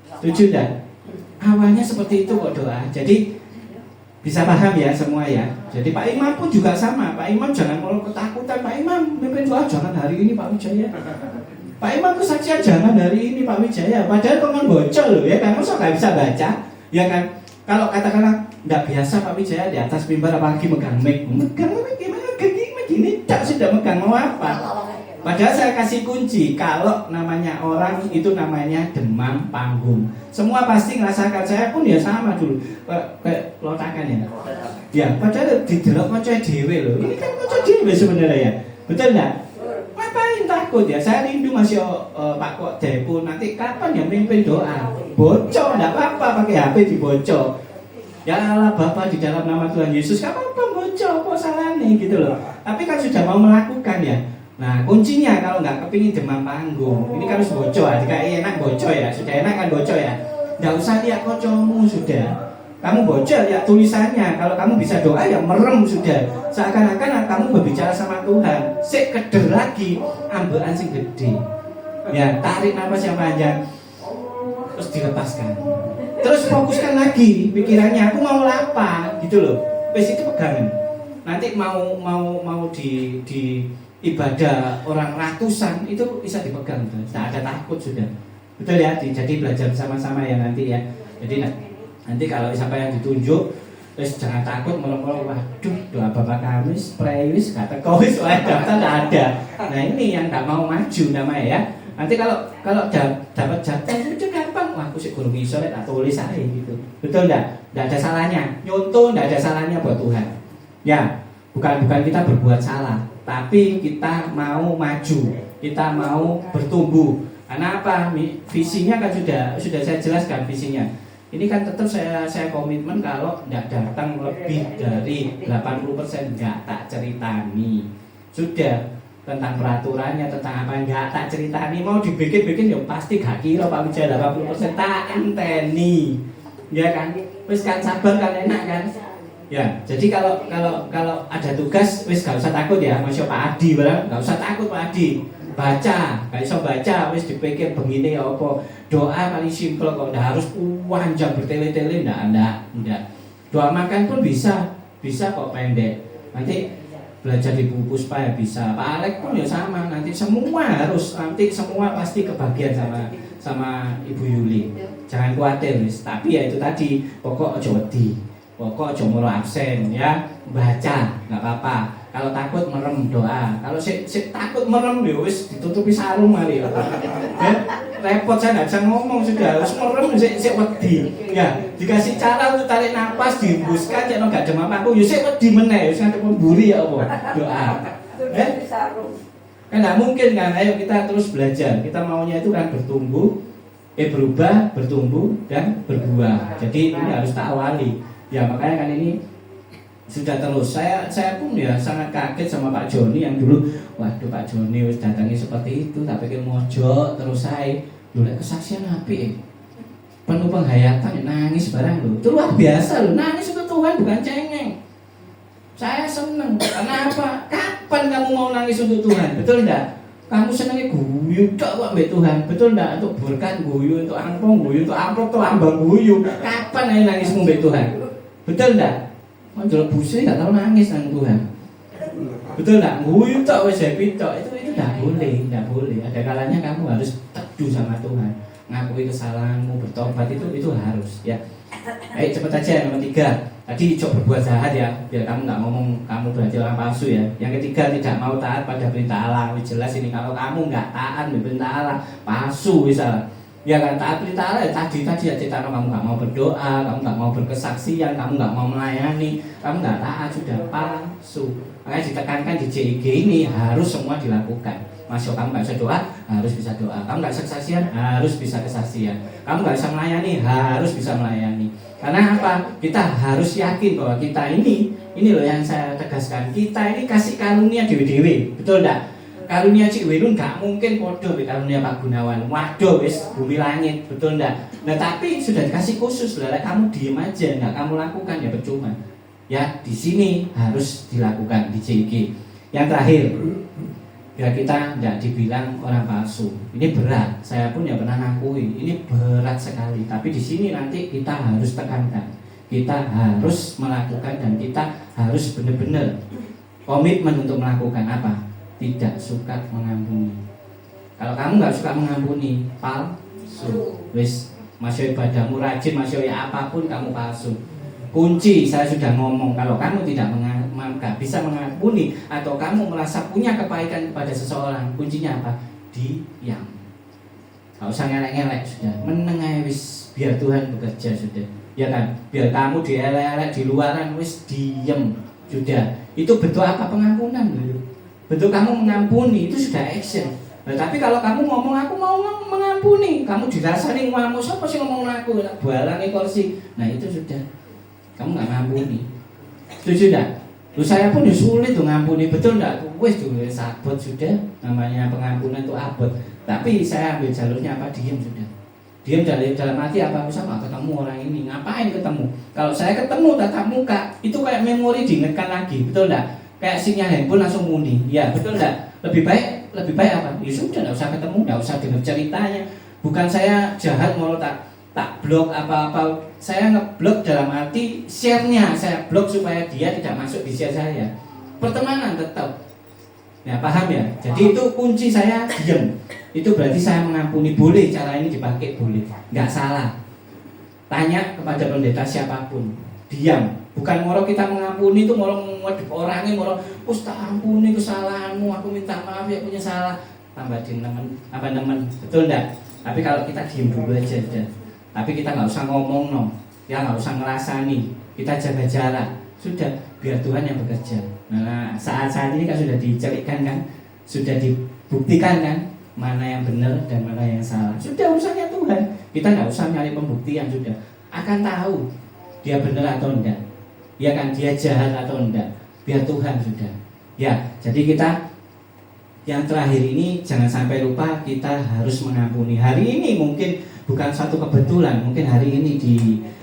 Setuju enggak? Awalnya seperti itu kok doa. Jadi bisa paham ya semua ya. Jadi Pak Imam pun juga sama. Pak Imam jangan mau ketakutan. Pak Imam mimpin doa jangan hari ini Pak Wijaya. Pak Imam kesaksian jangan hari ini Pak Wijaya. Padahal pengen bocor loh ya kan. Masa nggak bisa baca? Ya kan. Kalau katakanlah nggak biasa Pak Wijaya di atas mimbar apalagi megang mic. Megang mic gimana? Gini tak sudah megang mau apa? Padahal saya kasih kunci. Kalau namanya orang itu namanya demam panggung. Semua pasti ngerasakan. Saya pun ya sama dulu. Kayak lotakan ya. Ya, padahal didelok kanca dhewe lho. Ini kan kanca dhewe sebenarnya ya. Betul enggak? Ngapain takut ya? Saya rindu masih Pak Kok Depo. Nanti kapan ya mimpin doa? Bocor enggak apa-apa pakai HP dibocor. Ya Allah Bapa di dalam nama Tuhan Yesus, enggak apa-apa bocor kok salahnya gitu loh. Tapi kan sudah mau melakukan ya. Nah kuncinya kalau nggak kepingin demam panggung, ini kan harus bocor ya. Jika enak bocor ya, sudah enak kan bocor ya. Nggak usah lihat kocomu sudah. Kamu bocor lihat tulisannya. Kalau kamu bisa doa ya merem sudah. Seakan-akan kamu berbicara sama Tuhan. Sik keder lagi, ambekan sing gede. Ya tarik napas yang panjang, terus dilepaskan. Terus fokuskan lagi pikirannya. Aku mau apa gitu loh. Wes itu pegangan. Nanti mau di ibadah orang ratusan itu bisa dipegang, tidak ada takut sudah, betul ya. Jadi belajar bersama-sama ya nanti ya. Jadi nanti kalau siapa yang ditunjuk, terus jangan takut melong-melong. Waduh, doa Bapak kami playlist kata kau soalnya daftar tidak ada. Nah ini yang nggak mau maju namanya ya. Nanti kalau dapat jatah itu gampang. Wah aku sih guru iso tak tulis aja gitu, betul nggak? Tidak ada salahnya, nyontoh tidak ada salahnya buat Tuhan. Ya, bukan kita berbuat salah. Tapi kita mau maju, kita mau bertumbuh. Karena apa? Visinya kan sudah saya jelaskan visinya. Ini kan tetap saya komitmen kalau tidak datang lebih dari 80% nggak tak ceritani. Sudah tentang peraturannya, tentang apa nggak tak ceritani. Mau dibikin ya pasti gak kira Pak Wijaya 80% tak enteni. Ya kan? Wis kan sabar kan enak kan? Ya, jadi kalau ada tugas, wis gak usah takut ya, masya Pak Adi, gak usah takut Pak Adi, baca, gak bisa baca, wis dipikir begini ya apa, doa paling simpel kok, nggak harus panjang bertele-tele, nggak. Doa makan pun bisa kok pendek. Nanti belajar di Bu Puspa ya bisa, Pak Alek pun ya sama, nanti semua pasti kebagian sama Ibu Yuli. Jangan khawatir wis, tapi ya itu tadi, pokok aja wedi, pokok aja mulu absen ya, baca nggak apa-apa. Kalau takut merem doa, kalau si takut merem ya wis ditutupi sarung mari ya. Repot, saya nggak bisa ngomong sudah, harus merem si wedi. Ya, dikasih cara untuk tarik nafas, dihembuskan, jangan nggak demam aku, ya si wedi meneh, wis nganti memburi ya apa doa. Kan nggak mungkin kan, ayo kita terus belajar. Kita maunya itu kan berubah, bertumbuh dan berbuah. Jadi ini harus tak awali. Ya makanya kan ini sudah terus. Saya pun ya sangat kaget sama Pak Joni yang dulu, waduh Pak Joni wis datangi seperti itu, tapi pikir mojok terus saya. Lho kesaksian apik. Penuh penghayatan, nangis barang lho. Itu luar biasa lho, nangis untuk Tuhan bukan cengeng. Saya seneng. Kenapa? Kapan kamu mau nangis untuk Tuhan? Betul enggak? Kamu senengnya guyu tok kok mbek Tuhan. Betul enggak? Untuk berkat guyu, untuk angpong guyu, untuk amplop tuh ambang guyu. Kapan ayo nangismu mbek Tuhan? Betul enggak? Mau jelek busi enggak tahu nangis nang Tuhan. Betul enggak? Guyu tok wis happy tok. Itu enggak boleh. Ada kalanya kamu harus teduh sama Tuhan. Ngakui kesalahanmu, bertobat itu harus ya. Ayo cepet aja nomor 3. Tadi coba berbuat jahat ya, biar kamu nggak ngomong kamu berarti orang palsu ya. Yang ketiga, tidak mau taat pada perintah Allah. Jelas ini kalau kamu nggak taat pada perintah Allah, palsu misalnya. Ya kan, taat perintah Allah ya tadi ya cerita kamu nggak mau berdoa, kamu nggak mau berkesaksian, kamu nggak mau melayani, kamu nggak taat, sudah palsu. Makanya ditekankan di JIG ini harus semua dilakukan. Masuk kamu nggak bisa doa, harus bisa doa. Kamu nggak bisa kesaksian, harus bisa kesaksian. Kamu nggak bisa melayani, harus bisa melayani. Karena apa? Kita harus yakin bahwa kita ini loh yang saya tegaskan, kita ini kasih karunia dewe-dewe, betul enggak? Karunia Cik Wirun gak mungkin podo be karunia Pak Gunawan. Waduh wis bumi langit, betul enggak? Nah tapi sudah dikasih khusus, lah kamu diem aja, enggak kamu lakukan ya percuma. Ya di sini harus dilakukan di JG. Yang terakhir, biar kita tidak dibilang orang palsu. Ini berat, saya pun ya pernah ngakui. Ini berat sekali. Tapi di sini nanti kita harus tekankan, kita harus melakukan dan kita harus benar-benar komitmen untuk melakukan apa? Tidak suka mengampuni. Kalau kamu nggak suka mengampuni, palsu. Wis, masih ibadahmu rajin, masih apapun kamu palsu. Kunci saya sudah ngomong, kalau kamu tidak gak bisa mengampuni atau kamu merasa punya kebaikan kepada seseorang, kuncinya apa? Diam. Gak usah ngelek-ngelek sudah, menengah wis biar Tuhan bekerja sudah. Ya kan, biar kamu dielek-elek di luaran wis diem sudah. Itu bentuk apa? Pengampunan dulu. Bentuk kamu mengampuni itu sudah action. Nah, tapi kalau kamu ngomong aku mau mengampuni, kamu dirasani ngomong siapa sih ngomong aku, balangi kursi. Nah itu sudah, kamu nggak ngampuni. Setuju enggak? Lu saya pun ya sulit tuh ngampuni, betul enggak? Wes tuh sabot sudah, namanya pengampunan itu abot. Tapi saya ambil jalurnya apa? Diam sudah. Diam dalam hati apa? Sama ketemu orang ini, ngapain ketemu? Kalau saya ketemu tatap muka, itu kayak memori diingatkan lagi, betul enggak? Kayak sinyal handphone langsung muni. Ya, betul enggak? Lebih baik apa? Ya sudah, enggak usah ketemu, enggak usah dengar ceritanya. Bukan saya jahat mau tak blok apa-apa. Saya ngeblok dalam arti share-nya saya blok supaya dia tidak masuk di share saya. Pertemanan tetap. Ya paham ya? Jadi itu kunci saya diam. Itu berarti saya mengampuni, boleh cara ini dipakai, boleh. Enggak salah. Tanya kepada pendeta siapapun. Diam. Bukan moro kita mengampuni itu moro ngedep orangnya moro tak ampuni kesalahanmu, aku minta maaf ya punya salah. Tambah teman, betul enggak? Tapi kalau kita diam dulu aja sudah. Tapi kita nggak usah ngomong ya nggak usah ngerasani, kita jaga jarak, sudah biar Tuhan yang bekerja. Nah saat ini kan sudah dicarikan kan, sudah dibuktikan kan, mana yang benar dan mana yang salah. Sudah urusannya Tuhan, kita nggak usah nyari pembuktian, sudah akan tahu dia benar atau enggak, ya kan dia jahat atau enggak, biar Tuhan sudah. Ya jadi kita yang terakhir ini jangan sampai lupa kita harus mengampuni. Hari ini mungkin bukan satu kebetulan, mungkin hari ini di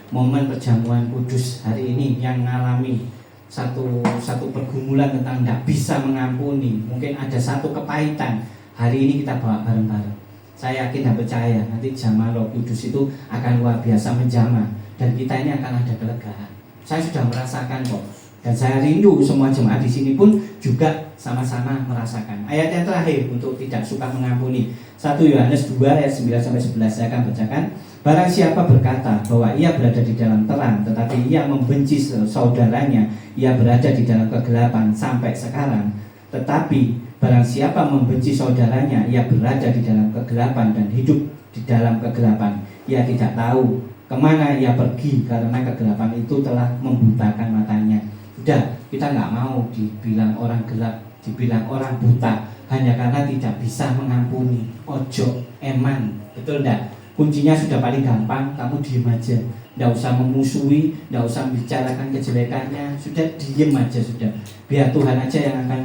momen perjamuan kudus hari ini yang mengalami satu pergumulan tentang tidak bisa mengampuni, mungkin ada satu kepahitan. Hari ini kita bawa bareng-bareng. Saya yakin dan percaya nanti jamaah Roh Kudus itu akan luar biasa menjamah dan kita ini akan ada kelegaan. Saya sudah merasakan kok Dan saya rindu semua jemaat di sini pun juga sama-sama merasakan. Ayat yang terakhir untuk tidak suka mengampuni. 1 Yohanes 2 ayat 9-11 saya akan bacakan. Barang siapa berkata bahwa ia berada di dalam terang, tetapi ia membenci saudaranya, ia berada di dalam kegelapan sampai sekarang. Tetapi barang siapa membenci saudaranya, ia berada di dalam kegelapan dan hidup di dalam kegelapan. Ia tidak tahu kemana ia pergi karena kegelapan itu telah membutakan matanya. Udah, kita nggak mau dibilang orang gelap, dibilang orang buta hanya karena tidak bisa mengampuni. Ojo, eman, betul enggak? Kuncinya sudah paling gampang, kamu diem aja. Nggak usah memusuhi, nggak usah membicarakan kejelekannya, sudah diem aja sudah. Biar Tuhan aja yang akan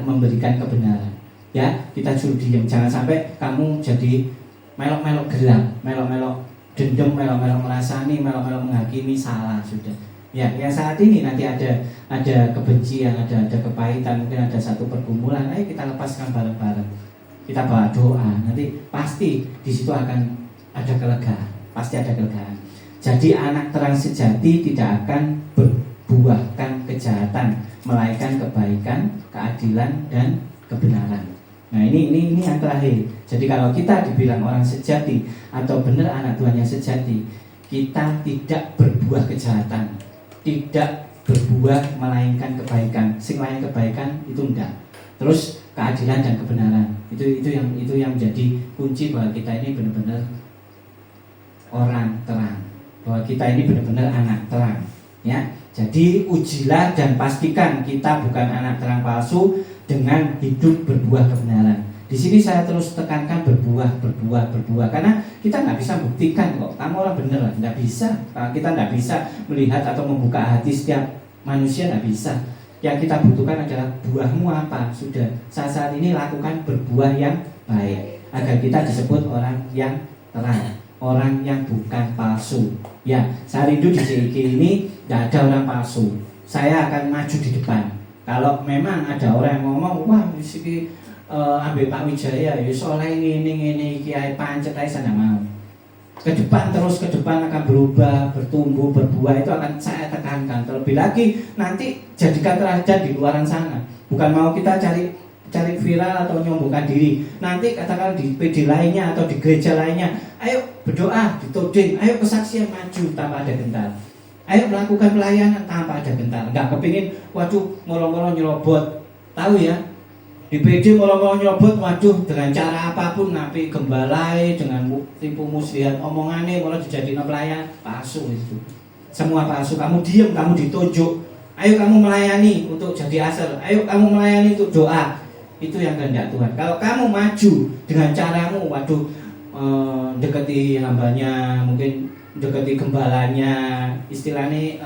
memberikan kebenaran. Ya, kita suruh diem, jangan sampai kamu jadi melok-melok gelap, melok-melok dendam, melok-melok merasani, melok-melok menghakimi, salah sudah. Ya, yang saat ini nanti ada kebencian, ada kepahitan, mungkin ada satu pergumulan, ayo kita lepaskan bareng-bareng. Kita bawa doa, nanti pasti di situ akan ada kelegaan, pasti ada kelegaan. Jadi anak terang sejati tidak akan berbuahkan kejahatan, melainkan kebaikan, keadilan dan kebenaran. Nah ini yang terakhir. Jadi kalau kita dibilang orang sejati atau benar anak Tuhan yang sejati, kita tidak berbuah kejahatan, tidak berbuah melainkan kebaikan. Sing lain kebaikan itu enggak. Terus keadilan dan kebenaran itu yang menjadi kunci bahwa kita ini benar-benar orang terang, bahwa kita ini benar-benar anak terang. Ya, jadi ujilah dan pastikan kita bukan anak terang palsu dengan hidup berbuah kebenaran. Di sini saya terus tekankan berbuah, karena kita nggak bisa buktikan kok kamu orang benar, nggak bisa. Kita nggak bisa melihat atau membuka hati setiap manusia, nggak bisa. Yang kita butuhkan adalah buahmu apa. Sudah saat ini lakukan berbuah yang baik agar kita disebut orang yang terang, orang yang bukan palsu. Ya, saya rindu di CIG ini tidak ada orang palsu. Saya akan maju di depan. Kalau memang ada orang yang ngomong, wah di sini ambil Pak Wijaya, ya soalnya ini kiai pancet, saya tidak mau. Ke depan akan berubah, bertumbuh, berbuah, itu akan saya tekankan. Terlebih lagi nanti jadikan teladan di luaran sana. Bukan mau kita cari viral atau menyombongkan diri. Nanti katakan di PD lainnya atau di gereja lainnya, ayo berdoa, ditoding, ayo kesaksian, maju tanpa ada gentar. Ayo melakukan pelayanan tanpa ada gentar. Enggak kepingin, waduh molo-molo nyerobot. Tahu ya, di PD molo-molo nyerobot, waduh dengan cara apapun, napi gembalai, dengan tipu muslihat omongannya, malah dijadikan pelayan, palsu itu. Semua palsu, kamu diem, kamu ditunjuk. Ayo kamu melayani untuk jadi asal, ayo kamu melayani untuk doa. Itu yang kehendak Tuhan. Kalau kamu maju dengan caramu, waduh deketi hambanya, mungkin deketi gembalanya, istilahnya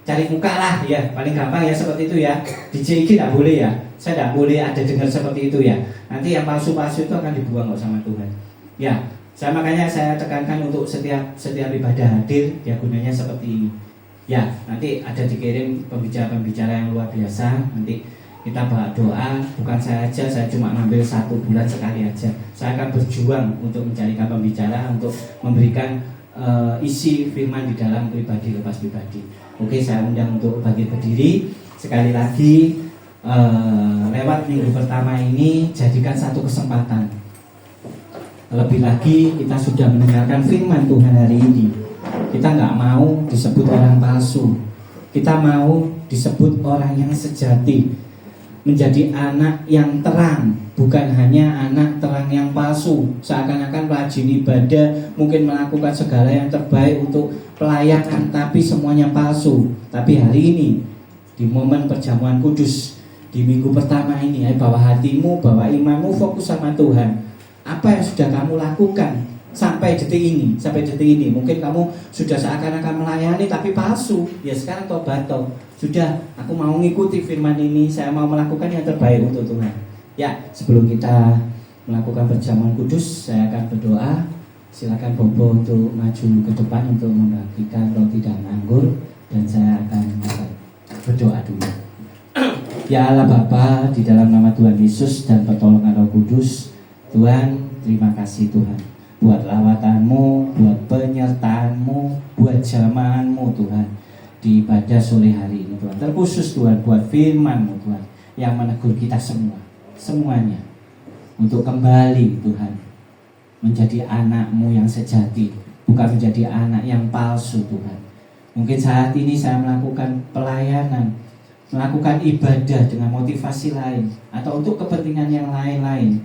cari muka lah ya, paling gampang ya seperti itu ya. Di JG tidak boleh ya, saya tidak boleh ada dengar seperti itu ya. Nanti yang palsu-palsu itu akan dibuang kok sama Tuhan. Ya, makanya saya tekankan untuk setiap ibadah hadir, ya gunanya seperti ini. Ya, nanti ada dikirim pembicara-pembicara yang luar biasa. Nanti kita bawa doa, bukan saya aja, saya cuma ngambil 1 bulan sekali aja. Saya akan berjuang untuk mencarikan pembicara, untuk memberikan isi firman di dalam pribadi lepas pribadi. Oke, saya undang untuk bagi berdiri. Sekali lagi lewat minggu pertama ini jadikan satu kesempatan. Lebih lagi kita sudah mendengarkan firman Tuhan hari ini. Kita nggak mau disebut orang palsu. Kita mau disebut orang yang sejati, menjadi anak yang terang, bukan hanya anak terang yang palsu. Seakan-akan rajin ibadah, mungkin melakukan segala yang terbaik untuk pelayanan, tapi semuanya palsu. Tapi hari ini, di momen perjamuan kudus, di minggu pertama ini, bawa hatimu, bawa imanmu, fokus sama Tuhan. Apa yang sudah kamu lakukan sampai detik ini? Mungkin kamu sudah seakan-akan melayani tapi palsu. Ya sekarang tobat. Sudah, aku mau mengikuti firman ini, saya mau melakukan yang terbaik untuk Tuhan. Ya, sebelum kita melakukan perjamuan kudus, saya akan berdoa. Silakan Bobo untuk maju ke depan untuk membagikan roti dan anggur, dan saya akan berdoa dulu. Ya Allah Bapa, di dalam nama Tuhan Yesus dan pertolongan Roh Kudus, Tuhan, terima kasih Tuhan buat lawatanmu, buat penyertaanmu, buat jamaanmu Tuhan. di ibadah sore hari ini Tuhan. Terkhusus Tuhan buat firman-Mu Tuhan yang menegur kita semuanya untuk kembali Tuhan menjadi anak-Mu yang sejati, bukan menjadi anak yang palsu Tuhan. Mungkin saat ini saya melakukan pelayanan, melakukan ibadah dengan motivasi lain atau untuk kepentingan yang lain-lain.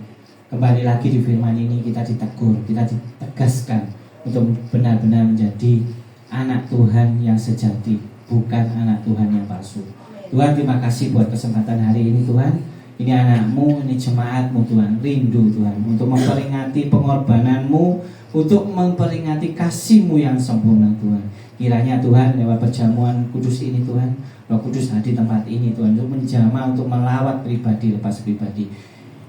Kembali lagi di firman ini kita ditegur, kita ditegaskan untuk benar-benar menjadi anak Tuhan yang sejati, bukan anak Tuhan yang palsu. Tuhan, terima kasih buat kesempatan hari ini Tuhan. Ini anak-Mu, ini jemaat-Mu Tuhan, rindu Tuhan untuk memperingati pengorbanan-Mu, untuk memperingati kasih-Mu yang sempurna Tuhan. Kiranya Tuhan lewat perjamuan kudus ini Tuhan, Roh Kudus hadir di tempat ini Tuhan, untuk menjamah, untuk melawat pribadi lepas pribadi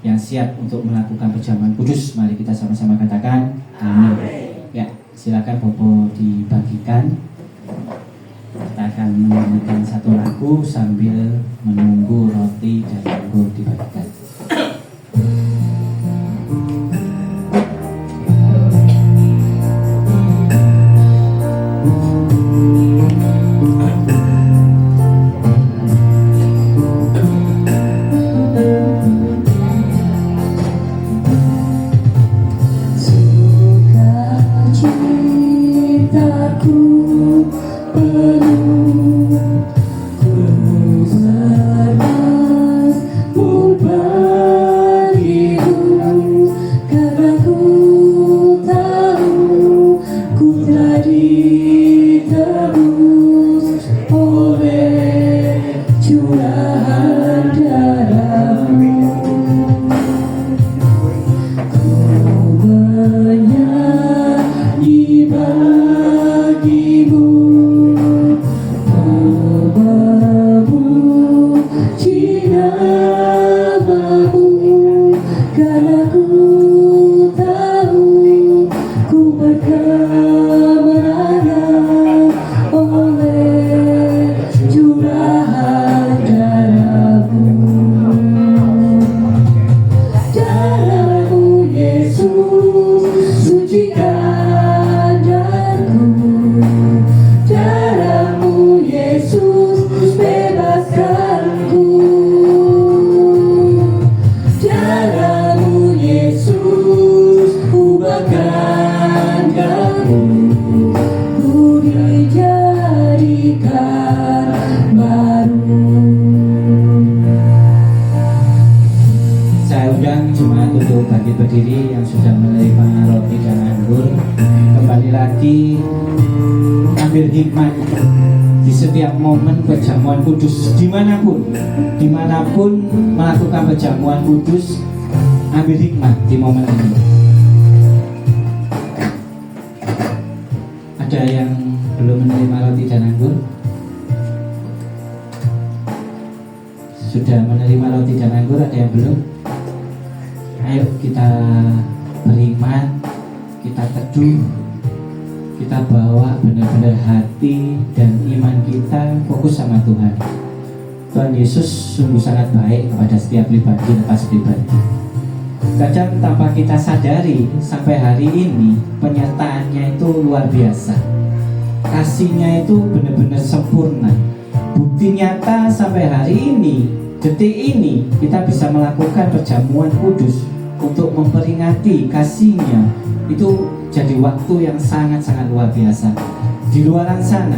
yang siap untuk melakukan perjamuan kudus. Mari kita sama-sama katakan amin. Ya, silakan Bobo dibagikan. Kita akan menyanyikan satu lagu sambil menunggu roti dan anggur dibagikan. Berdiri yang sudah menerima roti dan anggur, kembali lagi ambil hikmat di setiap momen perjamuan kudus, dimanapun melakukan perjamuan kudus, ambil hikmat di momen ini. Ada yang belum menerima roti dan anggur? Sudah menerima roti dan anggur, ada yang belum? Ayo kita beriman, kita teduh, kita bawa benar-benar hati dan iman kita fokus sama Tuhan. Tuhan Yesus sungguh sangat baik kepada setiap pribadi lepas pribadi. Kadang tanpa kita sadari, sampai hari ini penyertaannya itu luar biasa. Kasihnya itu benar-benar sempurna. Bukti nyata sampai hari ini, detik ini kita bisa melakukan perjamuan kudus untuk memperingati kasihnya. Itu jadi waktu yang sangat-sangat luar biasa. Di luar sana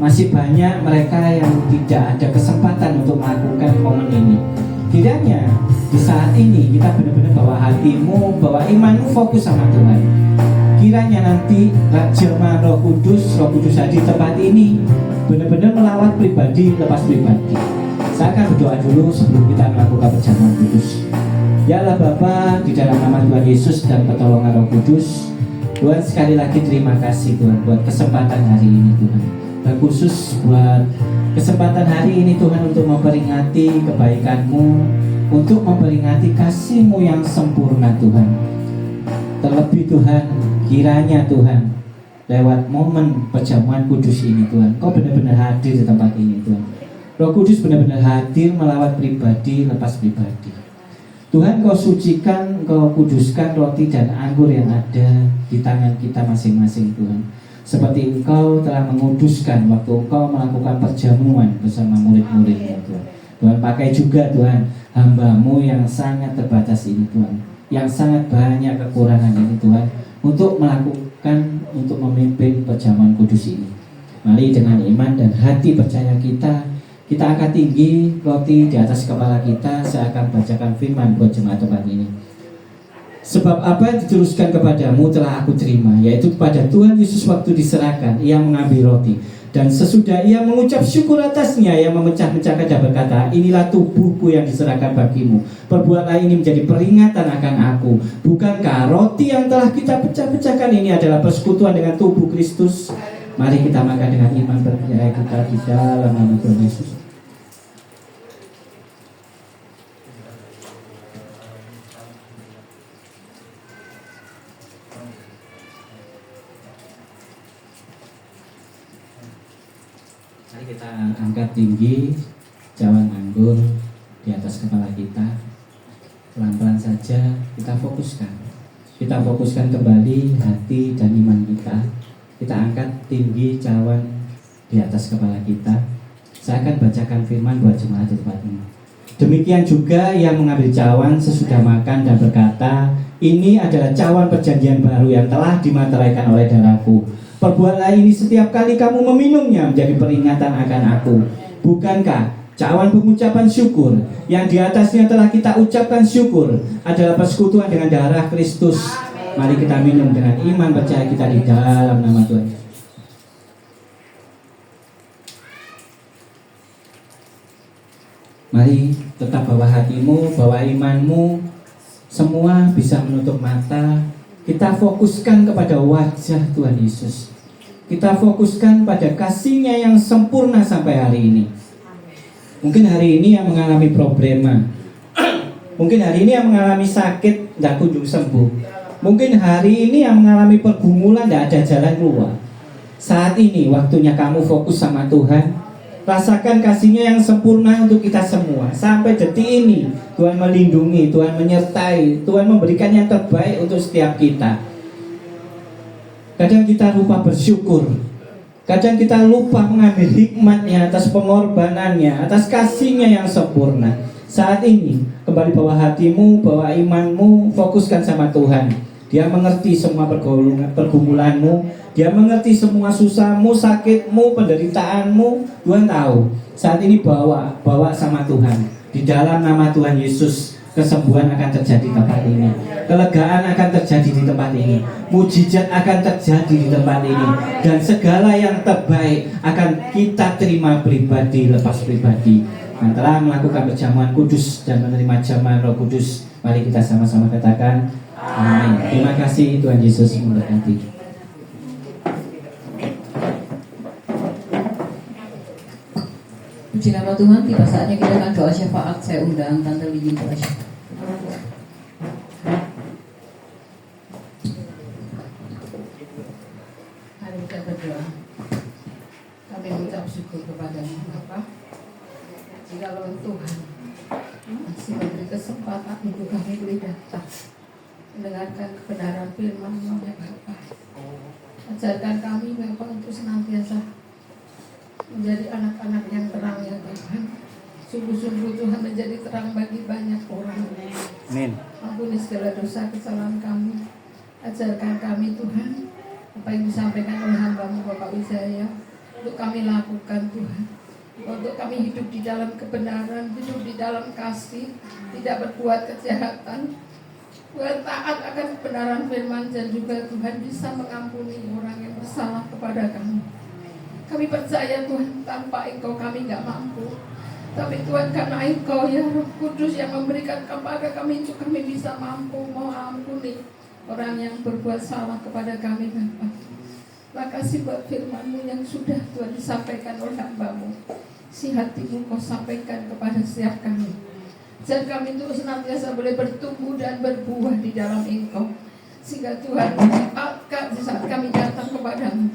masih banyak mereka yang tidak ada kesempatan untuk melakukan momen ini. Kiranya di saat ini kita benar-benar bawa hatimu, bawa imanmu fokus sama Tuhan. Kiranya nanti jemaat Roh Kudus hadir di tempat ini benar-benar melawat pribadi lepas pribadi. Saya akan berdoa dulu sebelum kita melakukan perjamuan kudus. Ya Allah Bapa, di dalam nama Tuhan Yesus dan pertolongan Roh Kudus, Tuhan sekali lagi terima kasih Tuhan buat kesempatan hari ini Tuhan. Terkhusus buat kesempatan hari ini Tuhan untuk memperingati kebaikan-Mu, untuk memperingati kasih-Mu yang sempurna Tuhan. Terlebih Tuhan, kiranya Tuhan lewat momen perjamuan kudus ini Tuhan, Kau benar-benar hadir di tempat ini Tuhan. Roh Kudus benar-benar hadir melawat pribadi lepas pribadi. Tuhan, Kau sucikan, Kau kuduskan roti dan anggur yang ada di tangan kita masing-masing Tuhan. seperti Engkau telah menguduskan waktu Engkau melakukan perjamuan bersama murid-murid-Mu Tuhan. Tuhan, pakai juga Tuhan hamba-Mu yang sangat terbatas ini Tuhan, yang sangat banyak kekurangan ini Tuhan, untuk memimpin perjamuan kudus ini. Mari dengan iman dan hati percaya kita angkat tinggi roti di atas kepala kita. Saya akan bacakan firman buat jemaat tempat ini. Sebab apa yang diteruskan kepadamu telah aku terima, yaitu kepada Tuhan Yesus waktu diserahkan, ia mengambil roti, dan sesudah ia mengucap syukur atasnya, ia memecah-mecahkan dan berkata, inilah tubuhku yang diserahkan bagimu, perbuatlah ini menjadi peringatan akan aku. Bukankah roti yang telah kita pecah-pecahkan ini adalah persekutuan dengan tubuh Kristus? Mari kita makan dengan iman percaya kita di dalam nama Tuhan Yesus. Mari kita angkat tinggi cawan anggur di atas kepala kita. Pelan-pelan saja kita fokuskan. Kita fokuskan kembali hati dan iman kita. Kita angkat tinggi cawan di atas kepala kita. Saya akan bacakan firman buat jemaat di tempat ini. Demikian juga ia mengambil cawan sesudah makan dan berkata, ini adalah cawan perjanjian baru yang telah dimateraikan oleh darahku. Perbuatlah ini setiap kali kamu meminumnya menjadi peringatan akan aku. Bukankah cawan pengucapan syukur yang di atasnya telah kita ucapkan syukur adalah persekutuan dengan darah Kristus? Mari kita minum dengan iman percaya kita di dalam nama Tuhan. Mari tetap bawa hatimu, bawa imanmu, semua bisa menutup mata. Kita fokuskan kepada wajah Tuhan Yesus. Kita fokuskan pada kasih-Nya yang sempurna sampai hari ini. Mungkin hari ini yang mengalami problema, mungkin hari ini yang mengalami sakit tidak kunjung sembuh, mungkin hari ini yang mengalami pergumulan tidak ada jalan keluar. Saat ini waktunya kamu fokus sama Tuhan. Rasakan kasih-Nya yang sempurna untuk kita semua. Sampai detik ini Tuhan melindungi, Tuhan menyertai, Tuhan memberikan yang terbaik untuk setiap kita. Kadang kita lupa bersyukur, kadang kita lupa mengambil hikmat-Nya atas pengorbanannya, atas kasih-Nya yang sempurna. Saat ini kembali bawa hatimu, bawa imanmu, fokuskan sama Tuhan. Dia mengerti semua pergumulanmu, Dia mengerti semua susahmu, sakitmu, penderitaanmu. Tuhan tahu. Saat ini bawa sama Tuhan. Di dalam nama Tuhan Yesus, kesembuhan akan terjadi di tempat ini, kelegaan akan terjadi di tempat ini, mujizat akan terjadi di tempat ini, dan segala yang terbaik akan kita terima pribadi lepas pribadi. Antara melakukan perjamuan kudus dan menerima jamuan Roh Kudus, mari kita sama-sama katakan amin. Terima kasih, Tuhan Yesus memberkati. Puji nama Tuhan, tiba saatnya kita akan doa syafaat. Saya undang Tante Lili doa syafaat. Mari kita berdoa. Kami mengucap syukur kepada-Mu Bapa. Jikalau Tuhan masih memberi kesempatan untuk kami boleh datang mendengarkan kebenaran firman-Mu ya Bapa. Ajarkan kami Bapa untuk senantiasa menjadi anak-anak yang terang ya Tuhan. Sungguh-sungguh Tuhan menjadi terang bagi banyak orang. Amin. Ampuni segala dosa kesalahan kami. Ajarkan kami Tuhan apa yang disampaikan oleh hamba-Mu Bapak Wijaya untuk kami lakukan Tuhan. Untuk kami hidup di dalam kebenaran, hidup di dalam kasih, tidak berbuat kejahatan, Tuhan taat akan kebenaran firman, dan juga Tuhan bisa mengampuni orang yang bersalah kepada kami. Kami percaya Tuhan, tanpa Engkau kami gak mampu. Tapi Tuhan, karena Engkau ya Roh Kudus yang memberikan kepada kami, itu kami bisa mampu mengampuni orang yang berbuat salah kepada kami Bapa. Makasih buat firman-Mu yang sudah Tuhan disampaikan oleh hamba-Mu. Si hati-Mu Kau sampaikan kepada setiap kami. Dan kami itu senantiasa boleh bertumbuh dan berbuah di dalam Engkau. Sehingga Tuhan, di saat kami datang kepada-Mu,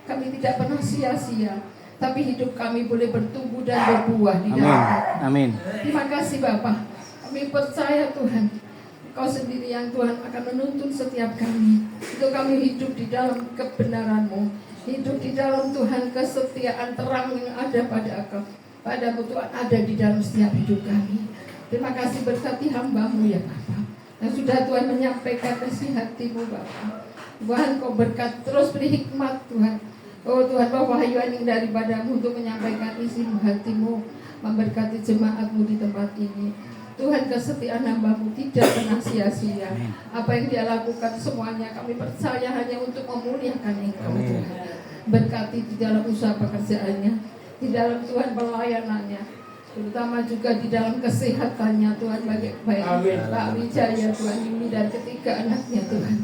kami tidak pernah sia-sia, tapi hidup kami boleh bertumbuh dan berbuah di dalam Engkau. Amin. Terima kasih Bapa. Kami percaya Tuhan, Engkau sendiri yang Tuhan akan menuntun setiap kami. Untuk kami hidup di dalam kebenaran-Mu, Hidup di dalam Tuhan, kesetiaan terang yang ada padamu Tuhan ada di dalam setiap hidup kami. Terima kasih berkati hamba-Mu ya Bapa, yang sudah Tuhan menyampaikan isi hati-Mu Bapa. Tuhan kau berkat, terus beri hikmat Tuhan. Oh Tuhan, bawa wahyu yang daripadamu untuk menyampaikan isi hati-Mu, memberkati jemaat-Mu di tempat ini. Tuhan, kesetiaan hamba-Mu tidak pernah sia-sia. Apa yang dia lakukan semuanya kami percaya hanya untuk memuliakan Engkau Tuhan. Berkati di dalam usaha pekerjaannya, di dalam Tuhan pelayanannya, terutama juga di dalam kesehatannya Tuhan, baik Pak Wijaya Tuhan ini dan ketiga anaknya Tuhan.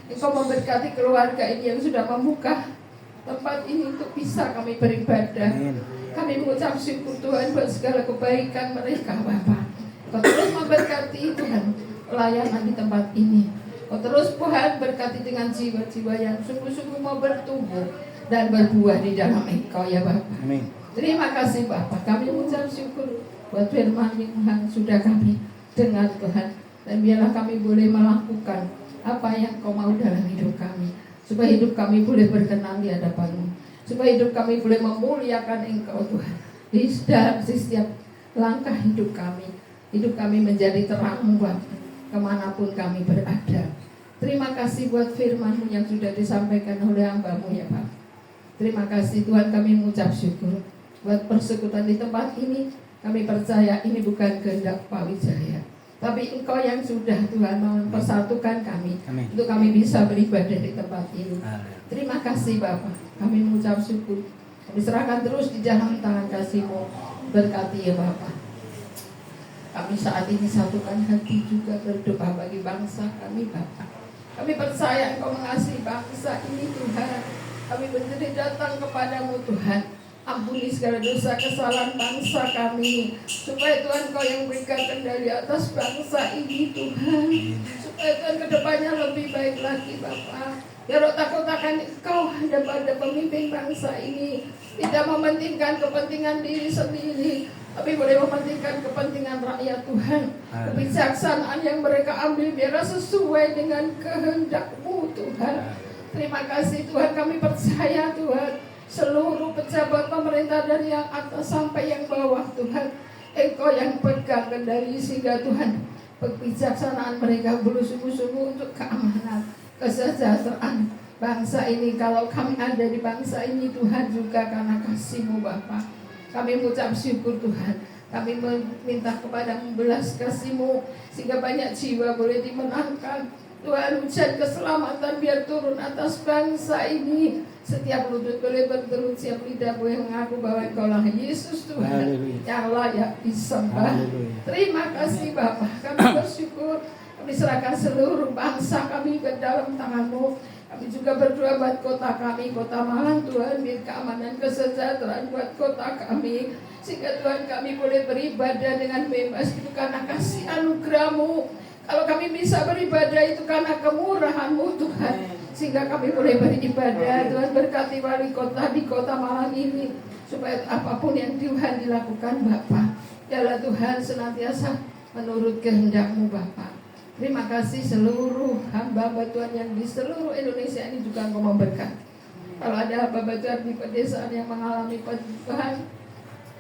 Engkau memberkati keluarga ini yang sudah membuka tempat ini untuk bisa kami beribadah. Kami mengucap syukur Tuhan buat segala kebaikan mereka Bapa. Kau terus memberkati Tuhan pelayanan di tempat ini. Kau terus Tuhan berkati dengan jiwa-jiwa yang sungguh-sungguh mau bertumbuh dan berbuah di dalam Engkau ya Bapa. Terima kasih Bapa. Kami mengucap syukur buat firman yang sudah kami dengar Tuhan. Dan biarlah kami boleh melakukan apa yang Kau mau dalam hidup kami, supaya hidup kami boleh berkenan di hadapan-Mu, supaya hidup kami boleh memuliakan Engkau Tuhan di dalam setiap langkah hidup kami. Hidup kami menjadi terang Bapa, kemanapun kami berada. Terima kasih buat firman-Mu yang sudah disampaikan oleh hamba-Mu ya Pak. Terima kasih Tuhan, kami mengucap syukur buat persekutuan di tempat ini. Kami percaya ini bukan kehendak Pak Wijaya, tapi Engkau yang sudah Tuhan mempersatukan kami untuk kami bisa beribadah di tempat ini. Terima kasih Bapak, kami mengucap syukur. Kami serahkan terus di dalam tangan kasih-Mu. Berkati ya Bapak. Kami saat ini satukan hati juga berdoa bagi bangsa kami Bapak. Kami percaya Engkau mengasihi bangsa ini Tuhan. Kami berdiri datang kepadamu Tuhan. Ampuni segala dosa kesalahan bangsa kami, supaya Tuhan Kau yang berikan kendali atas bangsa ini Tuhan. Supaya Tuhan kedepannya lebih baik lagi Bapak. Biar otak-otakan Engkau ada pada pemimpin bangsa ini, tidak mementingkan kepentingan diri sendiri, tapi boleh mementingkan kepentingan rakyat Tuhan. Kebijaksanaan yang mereka ambil biarlah sesuai dengan kehendak-Mu Tuhan. Terima kasih Tuhan, kami percaya Tuhan, seluruh pejabat pemerintah dari yang atas sampai yang bawah Tuhan, Engkau yang pegang kendali sehingga Tuhan kebijaksanaan mereka boleh sungguh-sungguh untuk keamanan, kesejahteraan bangsa ini. Kalau kami ada di bangsa ini Tuhan juga karena kasih-Mu Bapa. Kami mengucap syukur Tuhan. Kami meminta kepada-Mu belas kasih-Mu sehingga banyak jiwa boleh dimenangkan. Tuhan, hujan keselamatan biar turun atas bangsa ini. Setiap lutut boleh berteru, setiap lidah boleh mengaku bahwa Engkaulah Yesus Tuhan yang layak disembah. Terima kasih Bapa. Kami bersyukur. Kami serahkan seluruh bangsa kami ke dalam tangan-Mu. Kami juga berdoa buat kota kami, Kota Malang Tuhan, biar keamanan kesejahteraan buat kota kami, sehingga Tuhan kami boleh beribadah dengan bebas. Itu karena kasih anugerah-Mu. Kalau kami bisa beribadah itu karena kemurahan-Mu Tuhan, sehingga kami boleh beribadah. Tuhan berkati wali kota di Kota Malang ini, supaya apapun yang Tuhan dilakukan Bapa, biarlah Tuhan senantiasa menurut kehendak-Mu Bapa. Terima kasih seluruh hamba-hamba Tuhan yang di seluruh Indonesia ini juga Engkau memberkati. Kalau ada hamba-hamba Tuhan di pedesaan yang mengalami perubahan,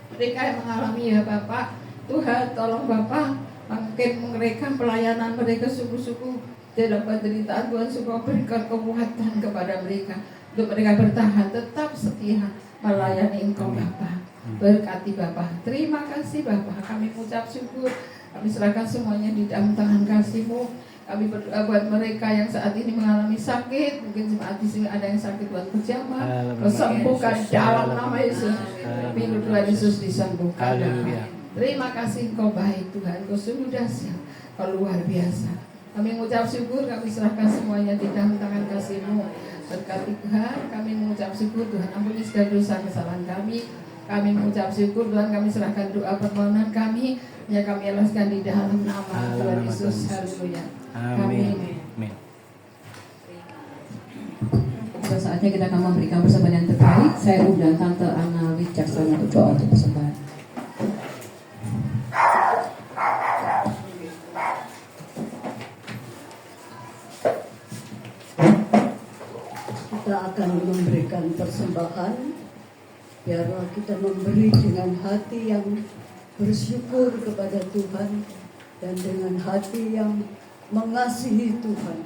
mereka yang mengalami ya Bapak, Tuhan tolong Bapak, makin mereka pelayanan mereka sungguh-sungguh dalam penderitaan Tuhan, supaya berikan kekuatan kepada mereka untuk mereka bertahan tetap setia melayani Engkau Bapa. Berkati Bapa. Terima kasih Bapa. Kami mengucap syukur. Kami serahkan semuanya di dalam tangan kasih-Mu. Kami berdoa buat mereka yang saat ini mengalami sakit. Mungkin jemaat di sini ada yang sakit buat berjamaah. Sembuhkan dalam nama Yesus. Biar Tuhan Yesus disembuhkan. Terima kasih Engkau baik Tuhan. Engkau sungguh dahsyat. Engkau luar biasa. Kami mengucap syukur. Kami serahkan semuanya di dalam tangan kasih-Mu. Berkati Tuhan. Kami mengucap syukur Tuhan. Ampuni segala dosa kesalahan kami. Kami mengucap syukur Tuhan. Kami serahkan doa permohonan kami. Ya kami alaskan di dalam nama Tuhan Yesus. Haleluya. Amin. Pada saatnya kita akan memberikan persembahan yang terbaik. Saya undang Tante Ana Wijaksana untuk doa untuk persembahan. Kita akan memberikan persembahan Tuhan, biarlah kita memberi dengan hati yang bersyukur kepada Tuhan dan dengan hati yang mengasihi Tuhan.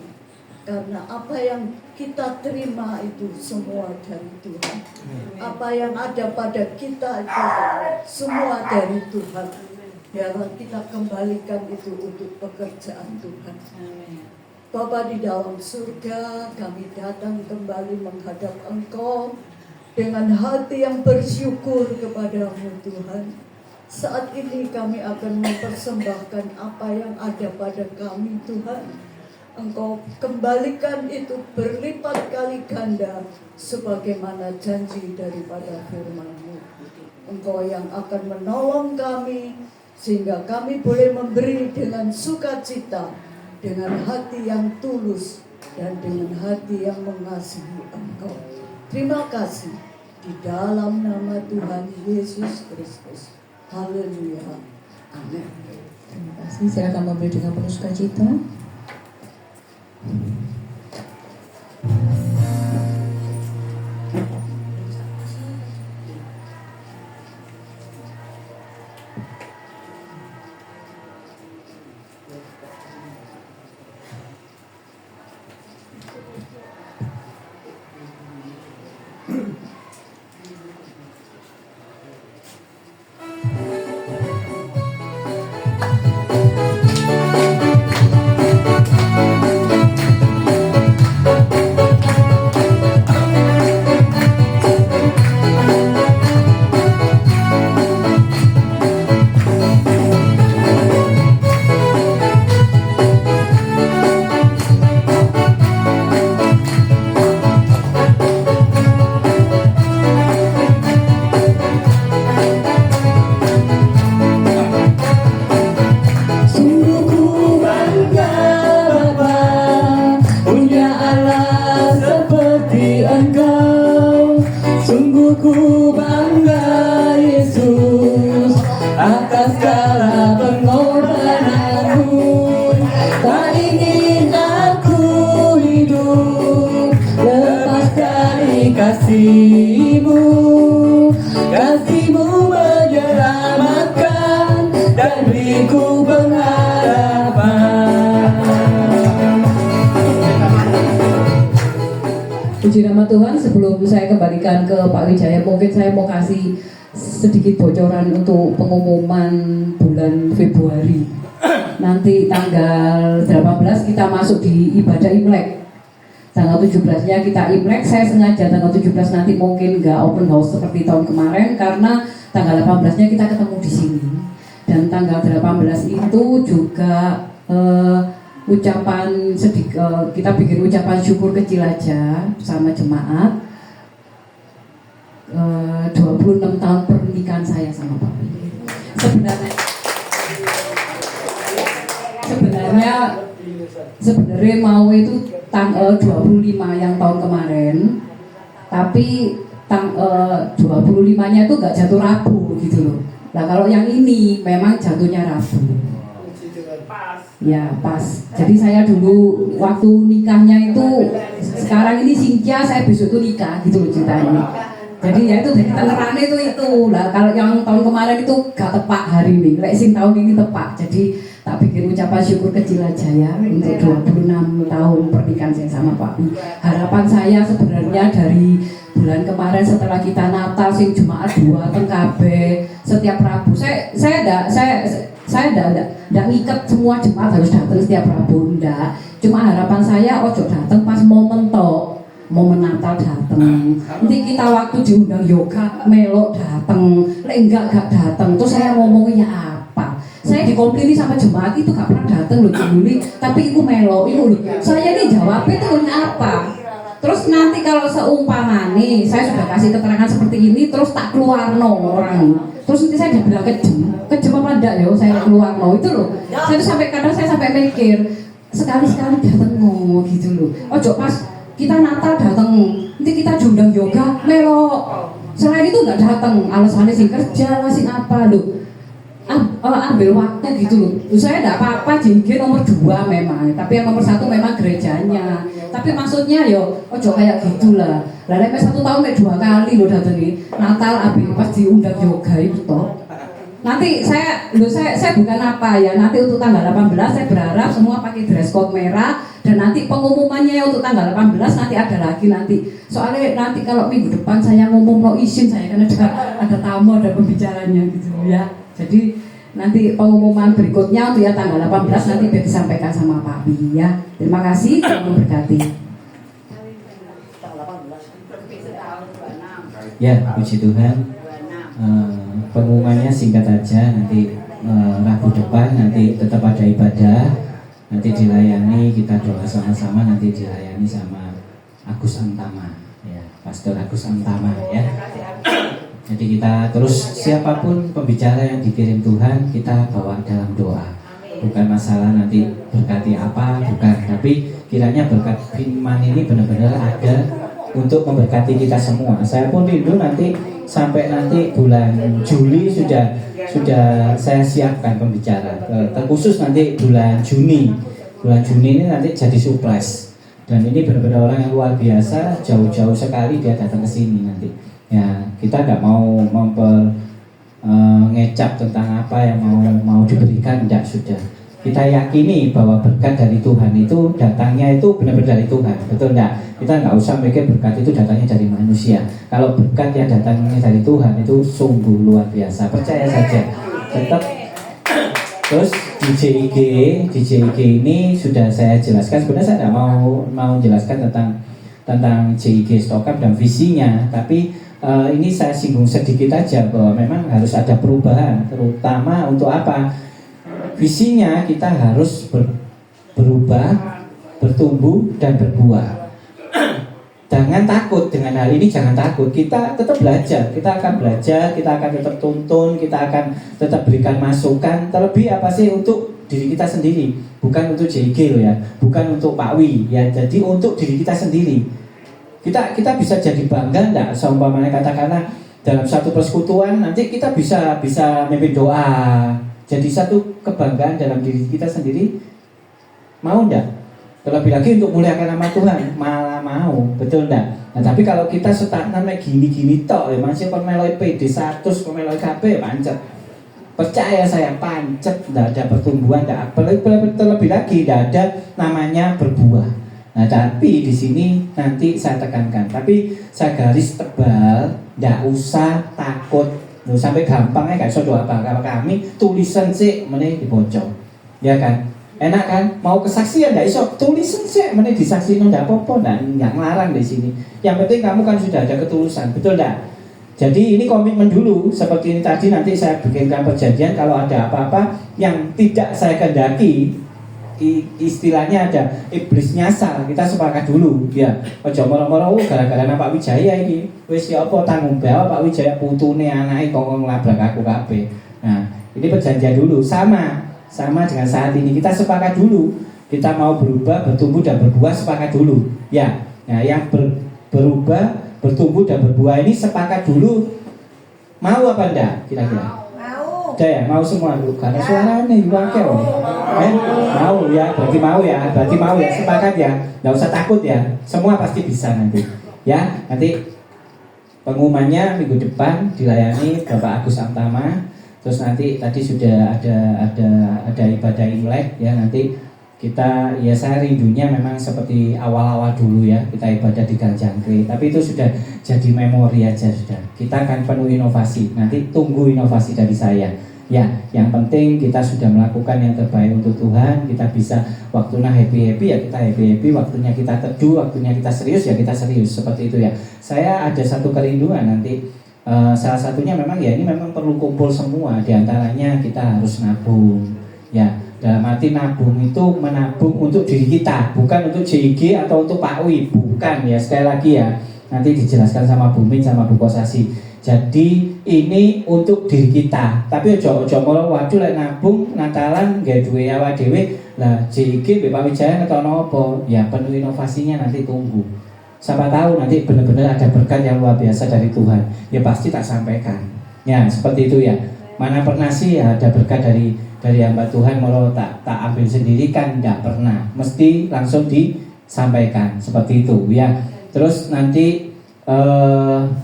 Karena apa yang kita terima itu semua dari Tuhan. Apa yang ada pada kita itu semua dari Tuhan. Biarlah kita kembalikan itu untuk pekerjaan Tuhan. Bapa di dalam surga, kami datang kembali menghadap Engkau dengan hati yang bersyukur kepadamu Tuhan. Saat ini kami akan mempersembahkan apa yang ada pada kami Tuhan. Engkau kembalikan itu berlipat kali ganda sebagaimana janji daripada firman-Mu. Engkau yang akan menolong kami sehingga kami boleh memberi dengan sukacita, dengan hati yang tulus dan dengan hati yang mengasihi Engkau. Terima kasih di dalam nama Tuhan Yesus Kristus. Haleluya. Amin. Terima kasih. Silakan memberi dengan penuh sukacita. Kasih-Mu menyelamatkan dan beriku pengharapan. Puji nama Tuhan. Sebelum saya kembalikan ke Pak Wijaya, mungkin saya mau kasih sedikit bocoran untuk pengumuman bulan Februari. Nanti tanggal 18 kita masuk di ibadah Imlek. Tanggal 17-nya kita Imlek. Saya sengaja tanggal 17 nanti mungkin nggak open house seperti tahun kemarin, karena tanggal 18-nya kita ketemu di sini. Dan tanggal 18 itu juga kita bikin ucapan syukur kecil aja bersama jemaat. 26 tahun pernikahan saya sama Pak Wi. Sebenarnya mau itu tanggal 25 yang tahun kemarin, tapi 25-nya itu nggak jatuh Rabu gitu loh. Nah kalau yang ini memang jatuhnya Rabu. Ya pas. Jadi saya dulu waktu nikahnya itu, sekarang ini Cynthia, saya besok itu nikah gitu loh ceritanya. Jadi ya itu dari tenerannya itu. Lah kalau yang tahun kemarin itu gak tepat hari ini. Lek sing tahun ini tepat. Jadi tak bikin ucapan syukur kecil aja ya untuk 26 tahun pernikahan saya sama Pak Wi. Harapan saya sebenarnya dari bulan kemarin setelah kita Natal sing Jumat 2 teng kabeh setiap Rabu. Saya enggak ngikat semua jemaat harus datang setiap Rabu, enggak. Cuma harapan saya ojo datang pas momen tok. Momen Natal datang, nanti kita waktu diundang yoga melok datang, enggak datang, terus saya ngomongnya apa? Saya dikomplaini sama jemaat itu gak pernah datang loh Juli, tapi itu melok, itu loh. Saya ini jawabnya itu apa? Terus nanti kalau seumpama nih, saya sudah kasih keterangan seperti ini, terus tak keluar orang. Terus nanti saya dibilang kejem apa enggak ya? Saya keluar itu loh. Saya tuh kadang sampai mikir sekali-sekali datang ngomong gitu loh. Ojo pas kita Natal datang, nanti kita diundang yoga, melok. Selain itu nggak datang, alasannya sih kerja, sih apa loh. Ambil waktu gitu loh. Saya nggak apa-apa, JG nomor 2 memang, tapi yang nomor 1 memang gerejanya. Tapi maksudnya yo ojo kayak gitulah. Lah nek 1 tahun mek 2 kali lho datangi. Natal abi pas diundang yoga itu toh. Nanti saya bukan apa ya, nanti untuk tanggal 18 saya berharap semua pakai dress code merah, dan nanti pengumumannya untuk tanggal 18 nanti ada lagi nanti. Soalnya nanti kalau minggu depan saya ngomong mau izin saya kan ada tamu, ada pembicaranya gitu ya. Jadi nanti pengumuman berikutnya untuk ya tanggal 18 nanti biar disampaikan sama Pak Wi ya. Terima kasih, Tuhan memberkati. Ya, puji Tuhan. Pengumumannya singkat aja, nanti Rabu depan nanti tetap ada ibadah, nanti dilayani, kita doa sama-sama, nanti dilayani sama Agus Antama ya, Pastor Agus Antama ya. Jadi kita terus siapapun pembicara yang dikirim Tuhan kita bawa dalam doa. Bukan masalah nanti berkati apa, bukan, tapi kiranya berkat firman ini benar-benar ada untuk memberkati kita semua. Saya pun rindu nanti sampai nanti bulan Juli sudah saya siapkan pembicara. Terkhusus nanti bulan Juni. Bulan Juni ini nanti jadi surprise. Dan ini benar-benar orang yang luar biasa, jauh-jauh sekali dia datang ke sini nanti. Ya, kita nggak mau ngecap tentang apa yang mau diberikan, tidak, sudah. Kita yakini bahwa berkat dari Tuhan itu datangnya itu benar-benar dari Tuhan, betul enggak? Kita nggak usah mikir berkat itu datangnya dari manusia. Kalau berkat yang datangnya dari Tuhan itu sungguh luar biasa, percaya saja. Tetap. Terus di JIG ini sudah saya jelaskan. Sebenarnya saya tidak mau jelaskan tentang JIG Stokap dan visinya, tapi ini saya singgung sedikit aja bahwa memang harus ada perubahan, terutama untuk apa? Visinya kita harus berubah, bertumbuh dan berbuah. Jangan takut dengan hal ini, jangan takut. Kita tetap belajar, kita akan belajar, kita akan tetap tuntun, kita akan tetap berikan masukan. Terlebih apa sih untuk diri kita sendiri, bukan untuk JG loh ya, bukan untuk Pak Wi ya. Jadi untuk diri kita sendiri. Kita bisa jadi bangga enggak? Seumpamanya katakanlah dalam satu persekutuan nanti kita bisa memimpin doa. Jadi satu kebanggaan dalam diri kita sendiri, mau enggak? Terlebih lagi untuk muliakan nama Tuhan, malah mau, betul enggak? Nah tapi kalau kita stagnan kayak gini-gini tok, ya masih pemeloi PD 100, pemeloi KB, pancet. Percaya saya, pancet, enggak ada pertumbuhan, enggak, terlebih lagi enggak ada namanya berbuah. Nah tapi di sini nanti saya tekankan, tapi saya garis tebal, enggak usah takut. Loh, sampai gampangnya kayak sodo apa kalau kami tulisan sih meneh dibocor ya kan, enak kan, mau kesaksian nggak iso tulisan sih meneh disaksiin nggak apa-apa, nggak ngelarang di sini. Yang penting kamu kan sudah ada ketulusan, betul nggak? Jadi ini komitmen dulu, seperti ini tadi nanti saya bikinkan perjanjian kalau ada apa-apa yang tidak saya kehendaki, istilahnya ada iblis nyasar, kita sepakat dulu ya. Ojo moro-moro gara-gara Pak Wijaya ini wis ya apa tanggung jawab Pak Wijaya putune anake kok nglabrak aku kabeh. Nah, ini perjanjian dulu sama dengan saat ini kita sepakat dulu. Kita mau berubah, bertumbuh dan berbuah, sepakat dulu. Ya. Nah, yang berubah, bertumbuh dan berbuah ini sepakat dulu. Mau apa enggak kira-kira? Udah ya, mau semua dulu karena suaranya diwakil. Mau ya, berarti mau ya, sepakat ya, nggak usah takut ya, semua pasti bisa nanti. Ya, nanti pengumumannya minggu depan dilayani Bapak Agus Antama. Terus nanti tadi sudah ada ibadah Imlek ya, nanti kita ya saya rindunya memang seperti awal-awal dulu ya, kita ibadah di Gang Jangkrik, tapi itu sudah jadi memori aja sudah. Kita akan penuh inovasi, nanti tunggu inovasi dari saya. Ya, yang penting kita sudah melakukan yang terbaik untuk Tuhan. Kita bisa waktunya happy-happy ya kita happy-happy, waktunya kita teduh, waktunya kita serius ya kita serius, seperti itu ya. Saya ada satu kerinduan nanti, salah satunya memang ya ini memang perlu kumpul semua. Diantaranya kita harus nabung ya. Dalam arti nabung itu menabung untuk diri kita, bukan untuk JIG atau untuk Pak Wi, bukan ya. Sekali lagi ya, nanti dijelaskan sama Bu Min sama Bu Kosasi. Jadi ini untuk diri kita. Tapi ojo moro waduh lek nabung Natalan nggak duwe awak dhewe. Lah JIG Pak Wijaya ngetono apa? Ya penuh inovasinya nanti tunggu. Siapa tahu nanti benar-benar ada berkat yang luar biasa dari Tuhan. Ya pasti tak sampaikan. Ya seperti itu ya. Mana pernah sih ya ada berkat dari hamba Tuhan mau tak ambil sendiri kan, enggak pernah, mesti langsung sampaikan seperti itu ya. Terus nanti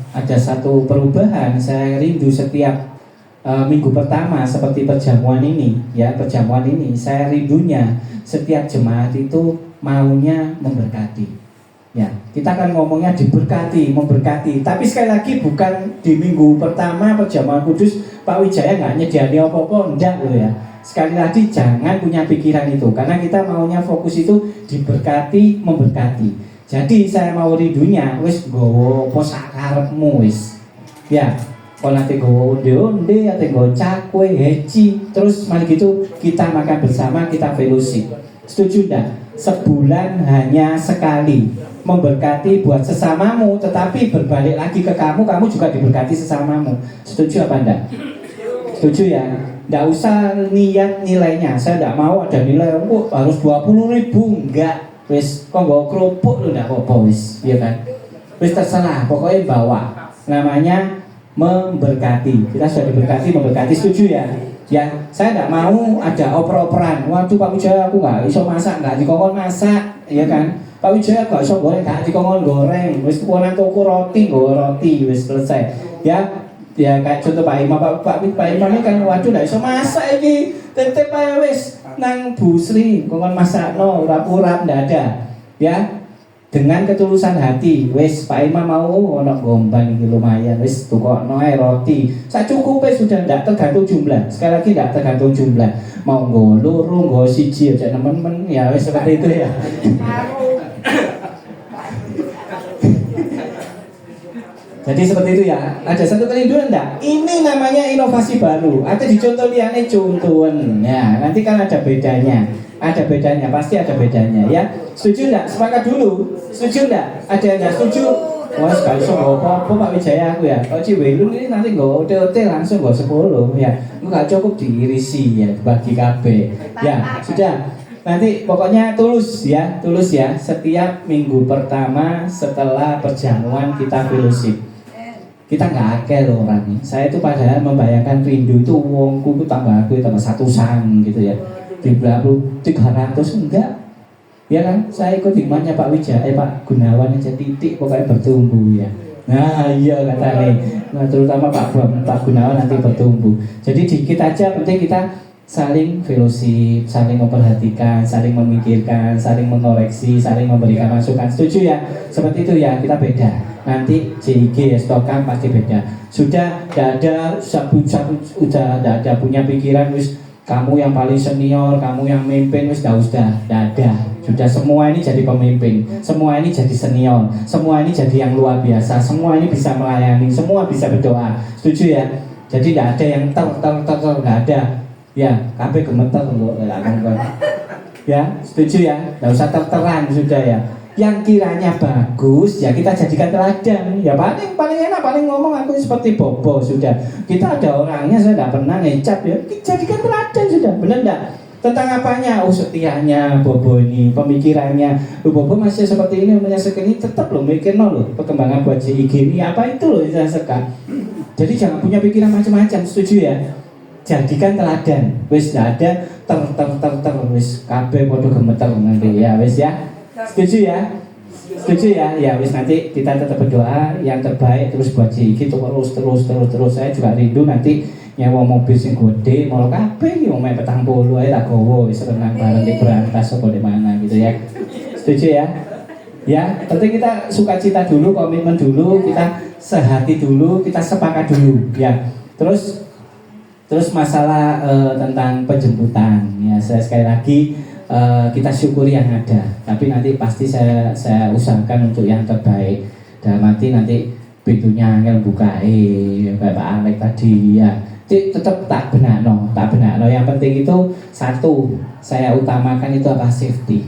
ada satu perubahan, saya rindu setiap minggu pertama seperti perjamuan ini ya, perjamuan ini saya rindunya setiap jemaat itu maunya memberkati. Ya, kita kan ngomongnya diberkati, memberkati. Tapi sekali lagi bukan di minggu pertama perjamuan kudus Pak Wijaya nggak nyediani apa-apa, enggak loh ya. Sekali lagi jangan punya pikiran itu, karena kita maunya fokus itu diberkati, memberkati. Jadi saya mau rindunya, wis gowo apa sakarepmu wis. Ya, kalau nanti gowo onde-onde, atau gowo cakwe, heci, terus mari gitu kita makan bersama, kita fellowship. Setuju enggak? Sebulan hanya sekali memberkati buat sesamamu, tetapi berbalik lagi ke kamu, kamu juga diberkati sesamamu. Setuju apa enggak? Setuju ya? Enggak usah niat nilainya. Saya enggak mau ada nilai harus 20.000, enggak. Wis kok nggo kerupuk lu enggak apa-apa wis, ya kan? Wis terserah, pokoknya bawa. Namanya memberkati. Kita sudah diberkati, memberkati, setuju ya? Ya, saya enggak mau ada oper-operan. Waduh Pak Wijaya aku enggak iso masak, enggak dikongkon masak, ya kan? Pak Wijaya gak iso goreng, gak dikongkon goreng. Wis tukonan toko roti, nggo roti, wis selesai. Ya, ya kayak contoh Pak Imam, Pak Imam ini kan waduh gak iso masak iki. Tetep ae wis nang Bu Sri kongkon masakno, urap-urap ndak ada. Ya, dengan ketulusan hati, wis Pak Imam mau ono gomban iki lumayan, wis tukokno ae roti. Sacukupe sudah ndak tergantung jumlah. Sekali lagi ndak tergantung jumlah. Mau nggo loro, nggo siji aja nemen-men, ya wis seperti itu ya. Jadi seperti itu ya. Ada satu kerinduan enggak? Ini namanya inovasi baru. Atau dicontoh liane contohan. Ya, nanti kan ada bedanya. Ada bedanya, pasti ada bedanya ya. Setuju enggak? Sepakat dulu. Setuju enggak? Ada yang enggak setuju? Wah, sekali so apa Pak Wijaya aku ya. Kalau Ciwelun ini nanti nggak OT langsung nggak 10 ya. Enggak cukup diirisi ya, bagi KB. Ya, sudah. Nanti pokoknya tulus ya. Setiap minggu pertama setelah perjamuan kita fellowship. Kita nggak akeh loh orang. Saya itu padahal membayangkan rindu itu wongku itu tambah 100-an gitu ya. Di belakang 300 enggak. Ya kan? Saya ikut imannya Pak Wijaya, Pak Gunawan aja titik pokoknya bertumbuh ya. Nah iya katanya. Nah terutama Pak Gunawan nanti bertumbuh. Jadi dikit aja, penting kita saling fellowship, saling memperhatikan, saling memikirkan, saling mengoreksi, saling memberikan masukan. Setuju ya? Seperti itu ya, kita beda. Nanti JIG, Stokam pasti beda. Sudah tidak ada udah tidak ada punya pikiran wis kamu yang paling senior, kamu yang mimpin wis sudah ada. Sudah semua ini jadi pemimpin, semua ini jadi senior, semua ini jadi yang luar biasa, semua ini bisa melayani, semua bisa berdoa. Setuju ya? Jadi tidak ada yang nggak ada. Ya, kabeh gemeter kok ya, setuju ya? Enggak usah terteran sudah ya. Yang kiranya bagus ya kita jadikan teladan. Ya paling enak paling ngomong aku seperti Bobo sudah. Kita ada orangnya, saya tidak pernah ngecap ya. Jadikan teladan sudah, benar enggak? Tentang apanya? Oh setianya Bobo ini, pemikirannya. Bobo masih seperti ini, menyelesaikan ini tetap loh mikir loh perkembangan buat JIG ini apa itu loh saya sekat. Jadi jangan punya pikiran macam-macam, setuju ya? Jadikan teladan, wis ndak ada ter wis kabeh padha gemeter nanti ya wis ya. Setuju ya? Setuju ya? Ya wis nanti kita tetap berdoa yang terbaik terus buat JIG terus. Saya juga rindu nanti nyewa mobil sing gede mau kabeh yo mek 40 ae tak gowo wis renang bareng di Brantas apa di mana gitu ya. Setuju ya? Ya, penting kita sukacita dulu, komitmen dulu, kita sehati dulu, kita sepakat dulu ya. Terus masalah tentang penjemputan ya, saya sekali lagi kita syukuri yang ada, tapi nanti pasti saya usahakan untuk yang terbaik. Dalam arti nanti pintunya angel buka kayak Pak Alek tadi ya, tetap tak benar no. Yang penting itu satu, saya utamakan itu apa? Safety.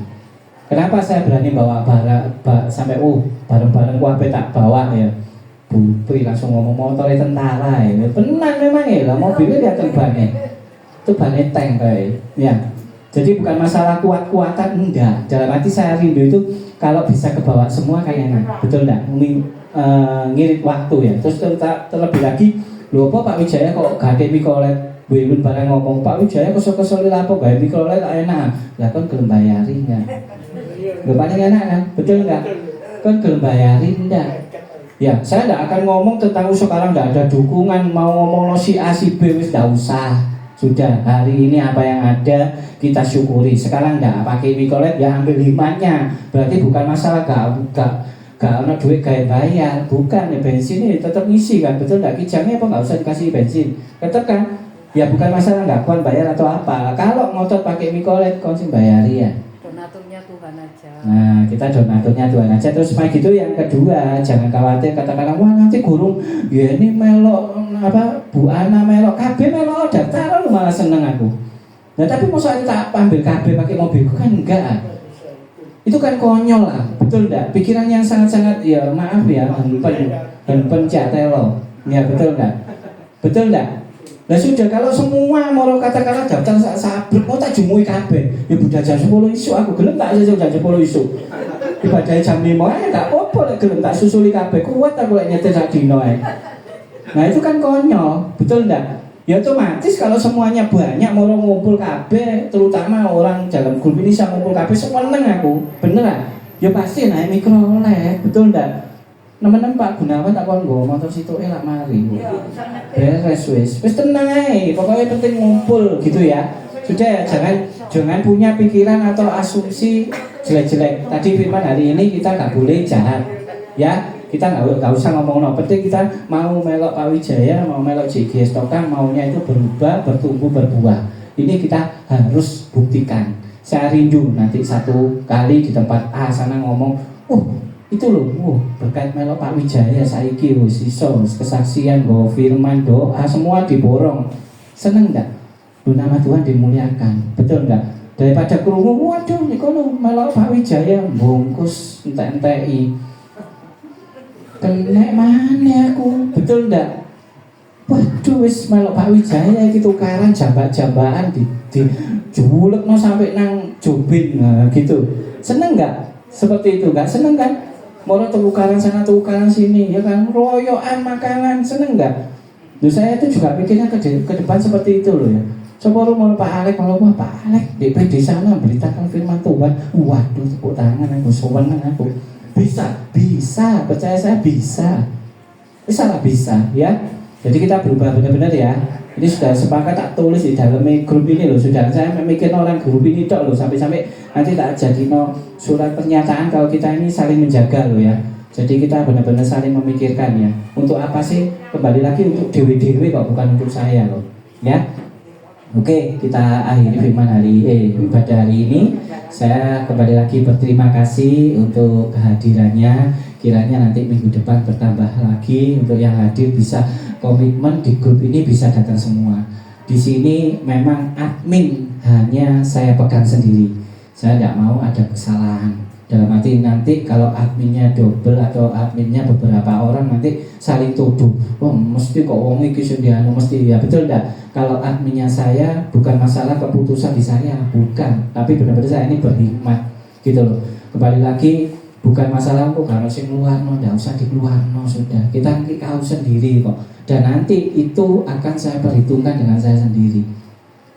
Kenapa saya berani bawa sampai bareng-bareng apa tak bawa ya? Putri langsung ngomong motornya tentara ya. Benar memang ya lah, mobilnya lihat bannya. Itu bannya tank kayak ya. Jadi bukan masalah kuat-kuatan, enggak. Dalam arti saya rindu itu kalau bisa kebawa semua kayaknya. Betul enggak? Ngirit waktu ya. Terus terlebih lagi, lho apa Pak Wijaya kok gak ada mikrolet? Belum barang ngomong Pak Wijaya kesel-kesel apa gak mikrolet enak. Lah kan gelem bayari enggak. Loh, paling enak kan, betul nggak? Kan gelem bayarin enggak? Ya, saya tidak akan ngomong tentang sekarang tidak ada dukungan, mau ngomong no si A si B wis tidak usah. Sudah, hari ini apa yang ada kita syukuri. Sekarang tidak pakai mikolet ya ambil hikmahnya. Berarti bukan masalah gak ada duit gaya bayar, bukan ya, bensin ini tetap ngisi kan, betul nggak? Kijangnya apa nggak usah dikasih bensin, tetap kan? Ya bukan masalah nggak kuat bayar atau apa. Kalau ngotot pakai mikolet konsen bayari ya. Donaturnya Tuhan aja. Nah, kita donaturnya Tuhan aja. Terus supaya gitu yang kedua, jangan khawatir katakan wah nanti gurung ya ini melok apa Bu Ana melok KB melok daftar lu malah seneng aku. Nah, tapi masa kita ambil KB pakai mobilku kan enggak. Itu kan konyol lah, betul enggak? Pikiran yang sangat-sangat ya maaf ya, hempen jatelo. Ya betul enggak? Betul enggak? Nah sudah kalau semua mau katakanlah daftar sabrek mau tak jumui kabeh. Ya budal jam 10 isu aku gelem tak sesuk jam 10 isu. Ibadah jam 5 enggak apa-apa lek gelem tak susuli kabeh. Kuat aku lek nyetir sak dino ae. Nah itu kan konyol, betul enggak? Ya otomatis kalau semuanya banyak mau ngumpul kabeh, terutama orang dalam grup ini saya ngumpul kabeh seneng aku. Beneran? Ya pasti naik mikrolet, betul enggak? Nemen Pak Gunawan tak kon nggo motor situke lak mari. Beres wis tenang ae, pokoknya penting ngumpul gitu ya. Sudah ya, jangan punya pikiran atau asumsi jelek-jelek. Tadi firman hari ini kita nggak boleh jahat, ya kita nggak usah ngomong no. Penting kita mau melok Pak Wijaya, mau melok JGS Tokang, maunya itu berubah, bertumbuh, berbuah. Ini kita harus buktikan. Saya rindu nanti satu kali di tempat A sana ngomong, itu loh, berkat melok Pak Wijaya saiki wis iso kesaksian go firman doa semua diborong. Seneng enggak? Lu nama Tuhan dimuliakan. Betul enggak? Daripada krungu waduh niku lho melok Pak Wijaya bungkus entek-enteki. Kena mana aku? Betul enggak? Waduh wis melok Pak Wijaya iki tukaran jambak-jambakan di julekno sampai nang jobin nah, gitu. Seneng enggak? Seperti itu enggak? Seneng kan? Mau tukaran sana tukaran sini ya kan, royoan makanan, seneng nggak? Loh saya itu juga pikirnya ke depan seperti itu loh ya. Coba lu mau Pak Alek, kalau wah Pak Alek di sana beritakan firman Tuhan, waduh tepuk tangan aku, seneng aku. Bisa, percaya saya bisa lah bisa ya. Jadi kita berubah benar-benar ya. Ini sudah sepakat tak tulis di dalam grup ini loh. Sudah saya memikir orang grup ini tok loh. Sampai nanti tak jadi no surat pernyataan kalau kita ini saling menjaga loh ya. Jadi kita benar-benar saling memikirkan ya. Untuk apa sih? Kembali lagi untuk dewi-dewi kok, bukan untuk saya loh. Ya. Oke, kita akhiri firman ibadah hari ini. Saya kembali lagi berterima kasih untuk kehadirannya. Kiranya nanti minggu depan bertambah lagi untuk yang hadir bisa komitmen di grup ini bisa datang semua. Di sini memang admin hanya saya pegang sendiri. Saya tidak mau ada kesalahan. Dalam arti nanti kalau adminnya double atau adminnya beberapa orang nanti saling tuduh. Oh mesti kok wong iki sendiano mesti ya betul enggak? Kalau adminnya saya bukan masalah keputusan di saya, bukan. Tapi benar-benar saya ini berhikmat gitu loh. Kembali lagi bukan masalah kok kalau sing luarno ndak usah dikeluarno sudah. Kita tahu sendiri kok. Dan nanti itu akan saya perhitungkan dengan saya sendiri.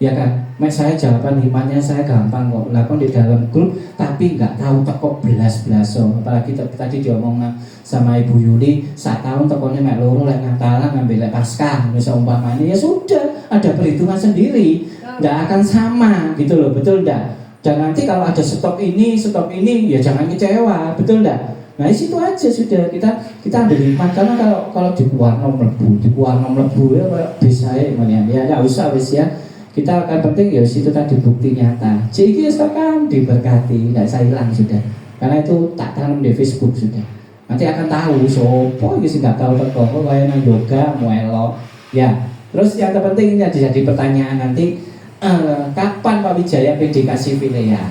Ya kan? Saya jawaban imannya saya gampang kok. Lakon di dalam grup tapi nggak tahu teko belas-belaso. Apalagi tadi diomong sama Ibu Yuli, saat tahun tokonya mek loro lek Natalan ngambil lek Paskah, misal umpamanya ya sudah ada perhitungan sendiri. Nggak akan sama gitu loh, betul enggak? Dan nanti kalau ada stop ini ya jangan kecewa, betul enggak? Nah di situ aja sudah kita ambil hikmat karena kalau di warna mlebu ya bisa ya nggak usah wis ya. Kita akan penting ya situ tadi bukti nyata. Jadi kan diberkati, nggak saya hilang sudah. Karena itu tak tanam di Facebook sudah. Nanti akan tahu sopo iki sing nggak tahu teko kayak nang yoga muelo. Ya. Terus yang terpenting ini jadi pertanyaan nanti kapan Pak Wijaya PDK Sivilea?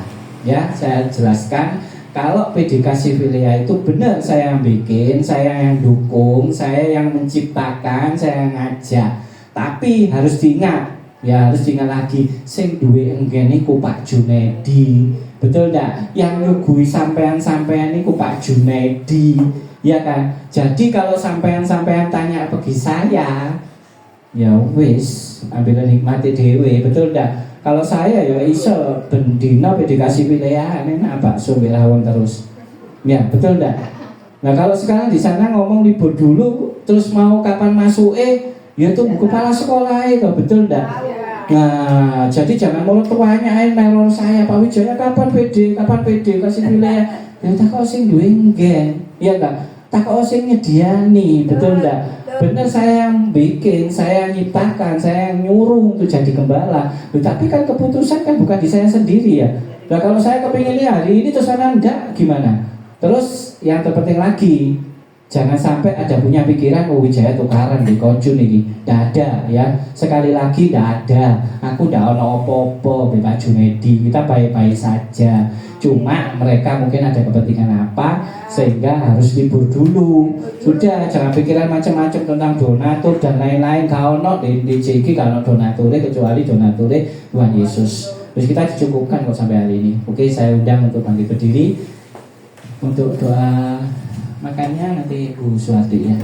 Ya, saya jelaskan. Kalau PDK Sivilea itu benar saya yang bikin, saya yang dukung, saya yang menciptakan, saya yang ngajak. Tapi harus diingat, ya harus diingat lagi, sing duwe enggene ku Pak Junedi. Betul enggak? Yang nyugui sampean-sampean niku Pak Junedi. Ya kan? Jadi kalau sampean-sampean tanya pergi saya, ya wis, ambil nikmati dewe, betul enggak? Kalau saya ya iso bendina dikasih pilihan enak bakso belawon terus. Ya, betul enggak? Nah, kalau sekarang di sana ngomong libur dulu terus mau kapan masuk ya tuh kepala sekolah itu, betul enggak? Nah, jadi jangan mulut tuanya neror saya, Pak Wijaya kapan PD kasih pilihan. Ya tak kok sing duwe nggen. Iya enggak? Tak kok sing nyediani, betul enggak? Benar, saya yang bikin, saya yang nyiptakan, saya yang nyuruh untuk jadi gembala. Tapi kan keputusan kan bukan di saya sendiri ya. Nah kalau saya kepingin hari ini terus sana enggak gimana? Terus yang terpenting lagi, jangan sampai ada punya pikiran Wijaya tukaran di Kojun ini. Tidak ada ya. Sekali lagi tidak ada. Aku tidak ono opo-opo Pak Junedi. Kita baik-baik saja. Cuma mereka mungkin ada kepentingan apa sehingga harus libur dulu. Sudah, jangan pikiran macam-macam tentang donatur dan lain-lain. Kalau no di JG kalau donaturnya kecuali donaturnya Tuhan Yesus. Terus kita dicukupkan kok sampai hari ini. Oke, saya undang untuk bangkit berdiri untuk doa makannya nanti Bu Suwati ya.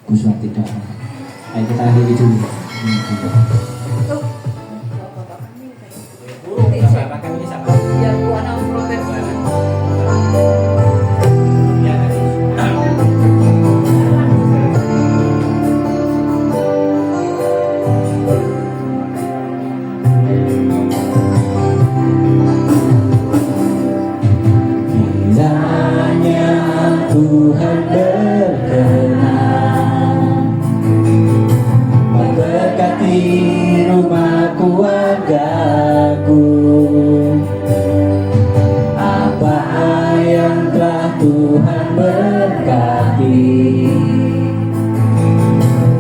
Bu Suwati doa. Ayo kita akhiri dulu. Makan ini sama. Ya, Bu anak protes. Tuhan berkenan memberkati rumah keluargaku. Apa yang telah Tuhan berkati,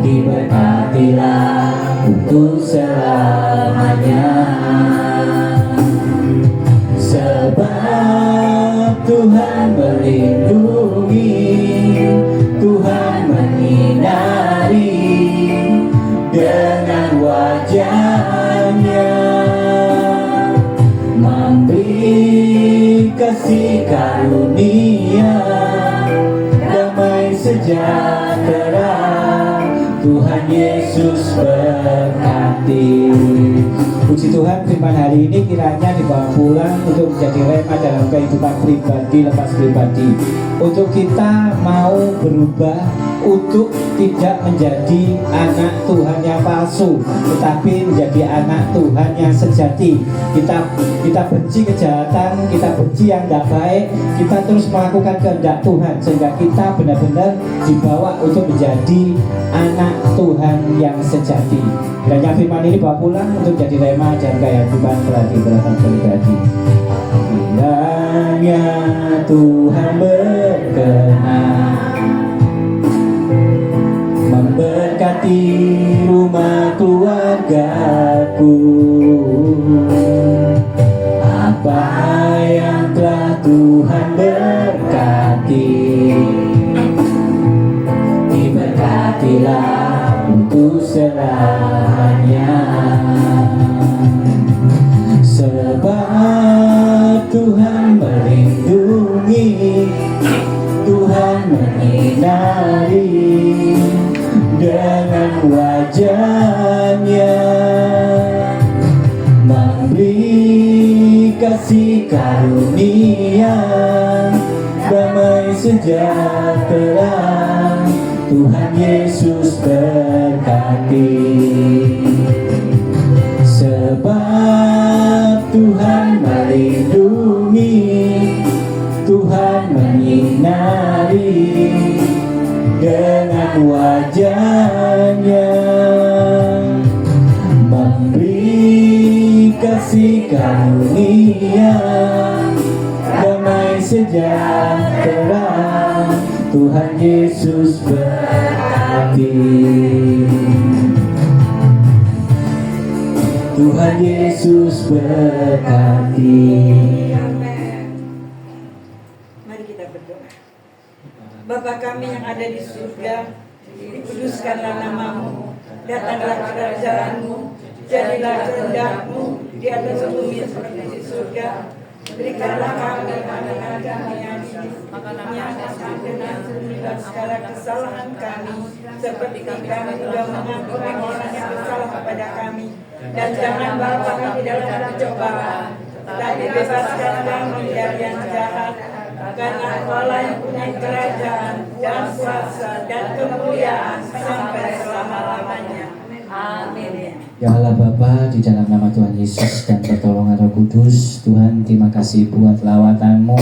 diberkatilah untuk selamanya. Sebab Tuhan melindungi, Tuhan menyinari dengan wajah-Nya, memberi kasih karunia, damai sejahtera. Tuhan Yesus berkati. Puji Tuhan, firman hari ini kiranya dibawa pulang untuk menjadi rema dalam kehidupan pribadi lepas pribadi. Untuk kita mau berubah, untuk tidak menjadi anak Tuhan yang palsu, tetapi menjadi anak Tuhan yang sejati. Kita benci kejahatan, kita benci yang tidak baik, kita terus melakukan kehendak Tuhan sehingga kita benar-benar dibawa untuk menjadi anak Tuhan yang sejati. Dan firman ini bawa pulang untuk jadi rema dan kehidupan pribadi. Kiranya Tuhan berkenan memberkati rumah keluargaku. Apa yang telah Tuhan berkati, diberkatilah untuk selamanya. Sebab Tuhan melindungi, Tuhan menyinari dengan wajah-Nya, memberi kasih karunia, damai sejahtera. Tuhan Yesus berkati. Sebab Tuhan melindungi, Tuhan menyinari dengan wajah-Nya, memberi kasih karunia, damai sejahtera. Tuhan Yesus berkati. Tuhan Yesus berkati. Mari kita berdoa. Bapa kami yang ada di surga, dikuduskanlah namamu, datanglah kerajaanmu, jadilah kehendak-Mu di atas bumi seperti di surga. Berikanlah kami pandangan kami yang menyatakan dengan dan segala kesalahan kami, seperti kami juga mengampuni orang yang bersalah kepada kami. Dan jangan bawa kami di dalam pencobaan, tapi bebaskan kami dari yang jahat. Karena Engkau yang punya kerajaan dan kuasa dan kemuliaan sampai selama-lamanya. Amin. Ya Allah Bapa, di dalam nama Tuhan Yesus dan pertolongan Roh Kudus, Tuhan terima kasih buat lawatanmu,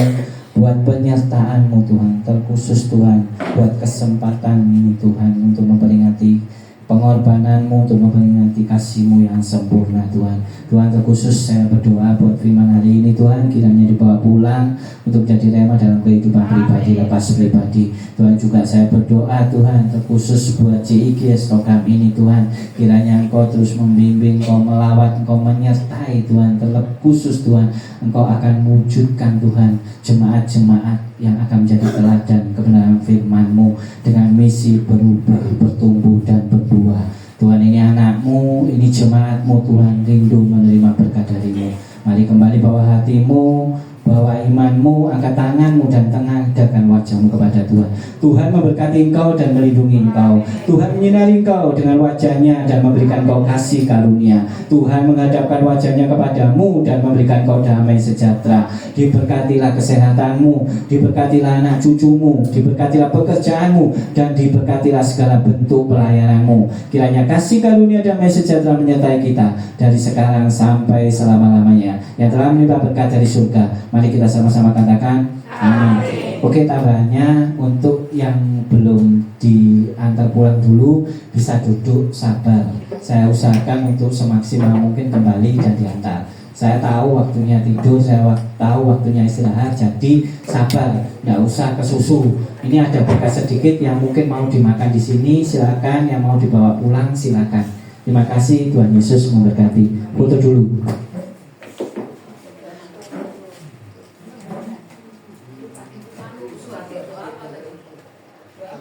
buat penyertaan-Mu Tuhan, terkhusus Tuhan, buat kesempatan ini Tuhan untuk memperingati pengorbanan-Mu, untuk memperingati kasih-Mu yang sempurna Tuhan. Tuhan terkhusus saya berdoa buat firman hari ini Tuhan, kiranya dibawa pulang untuk jadi rema dalam kehidupan pribadi, lepas pribadi. Tuhan juga saya berdoa Tuhan terkhusus buat GIG Stokam ini Tuhan, kiranya Engkau terus membimbing, Engkau melawat, Engkau menyertai Tuhan, terkhusus Tuhan Engkau akan wujudkan Tuhan jemaat-jemaat yang akan menjadi teladan kebenaran firman-Mu dengan misi berubah, bertumbuh dan berbuah. Tuhan, ini anak-Mu, ini jemaat-Mu Tuhan, rindu menerima berkat dari-Mu. Mari kembali bawa hatimu, bawa imanmu, angkat tanganmu dan tengadahkan wajahmu kepada Tuhan. Tuhan memberkati engkau dan melindungi engkau. Tuhan menyinari engkau dengan wajahnya dan memberikan engkau kasih karunia. Tuhan menghadapkan wajahnya kepadamu dan memberikan engkau damai sejahtera. Diberkatilah kesehatanmu, diberkatilah anak cucumu, diberkatilah pekerjaanmu, dan diberkatilah segala bentuk pelayananmu. Kiranya kasih karunia damai sejahtera menyertai kita dari sekarang sampai selama-lamanya, yang telah menimba berkat dari surga. Mari kita sama-sama katakan amin. Oke, tambahannya untuk yang belum diantar pulang dulu bisa duduk sabar. Saya usahakan untuk semaksimal mungkin kembali dan diantar. Saya tahu waktunya tidur, saya tahu waktunya istirahat, jadi sabar, nggak usah kesusu. Ini ada berkat sedikit yang mungkin mau dimakan di sini, silakan. Yang mau dibawa pulang silakan. Terima kasih, Tuhan Yesus memberkati. Foto dulu.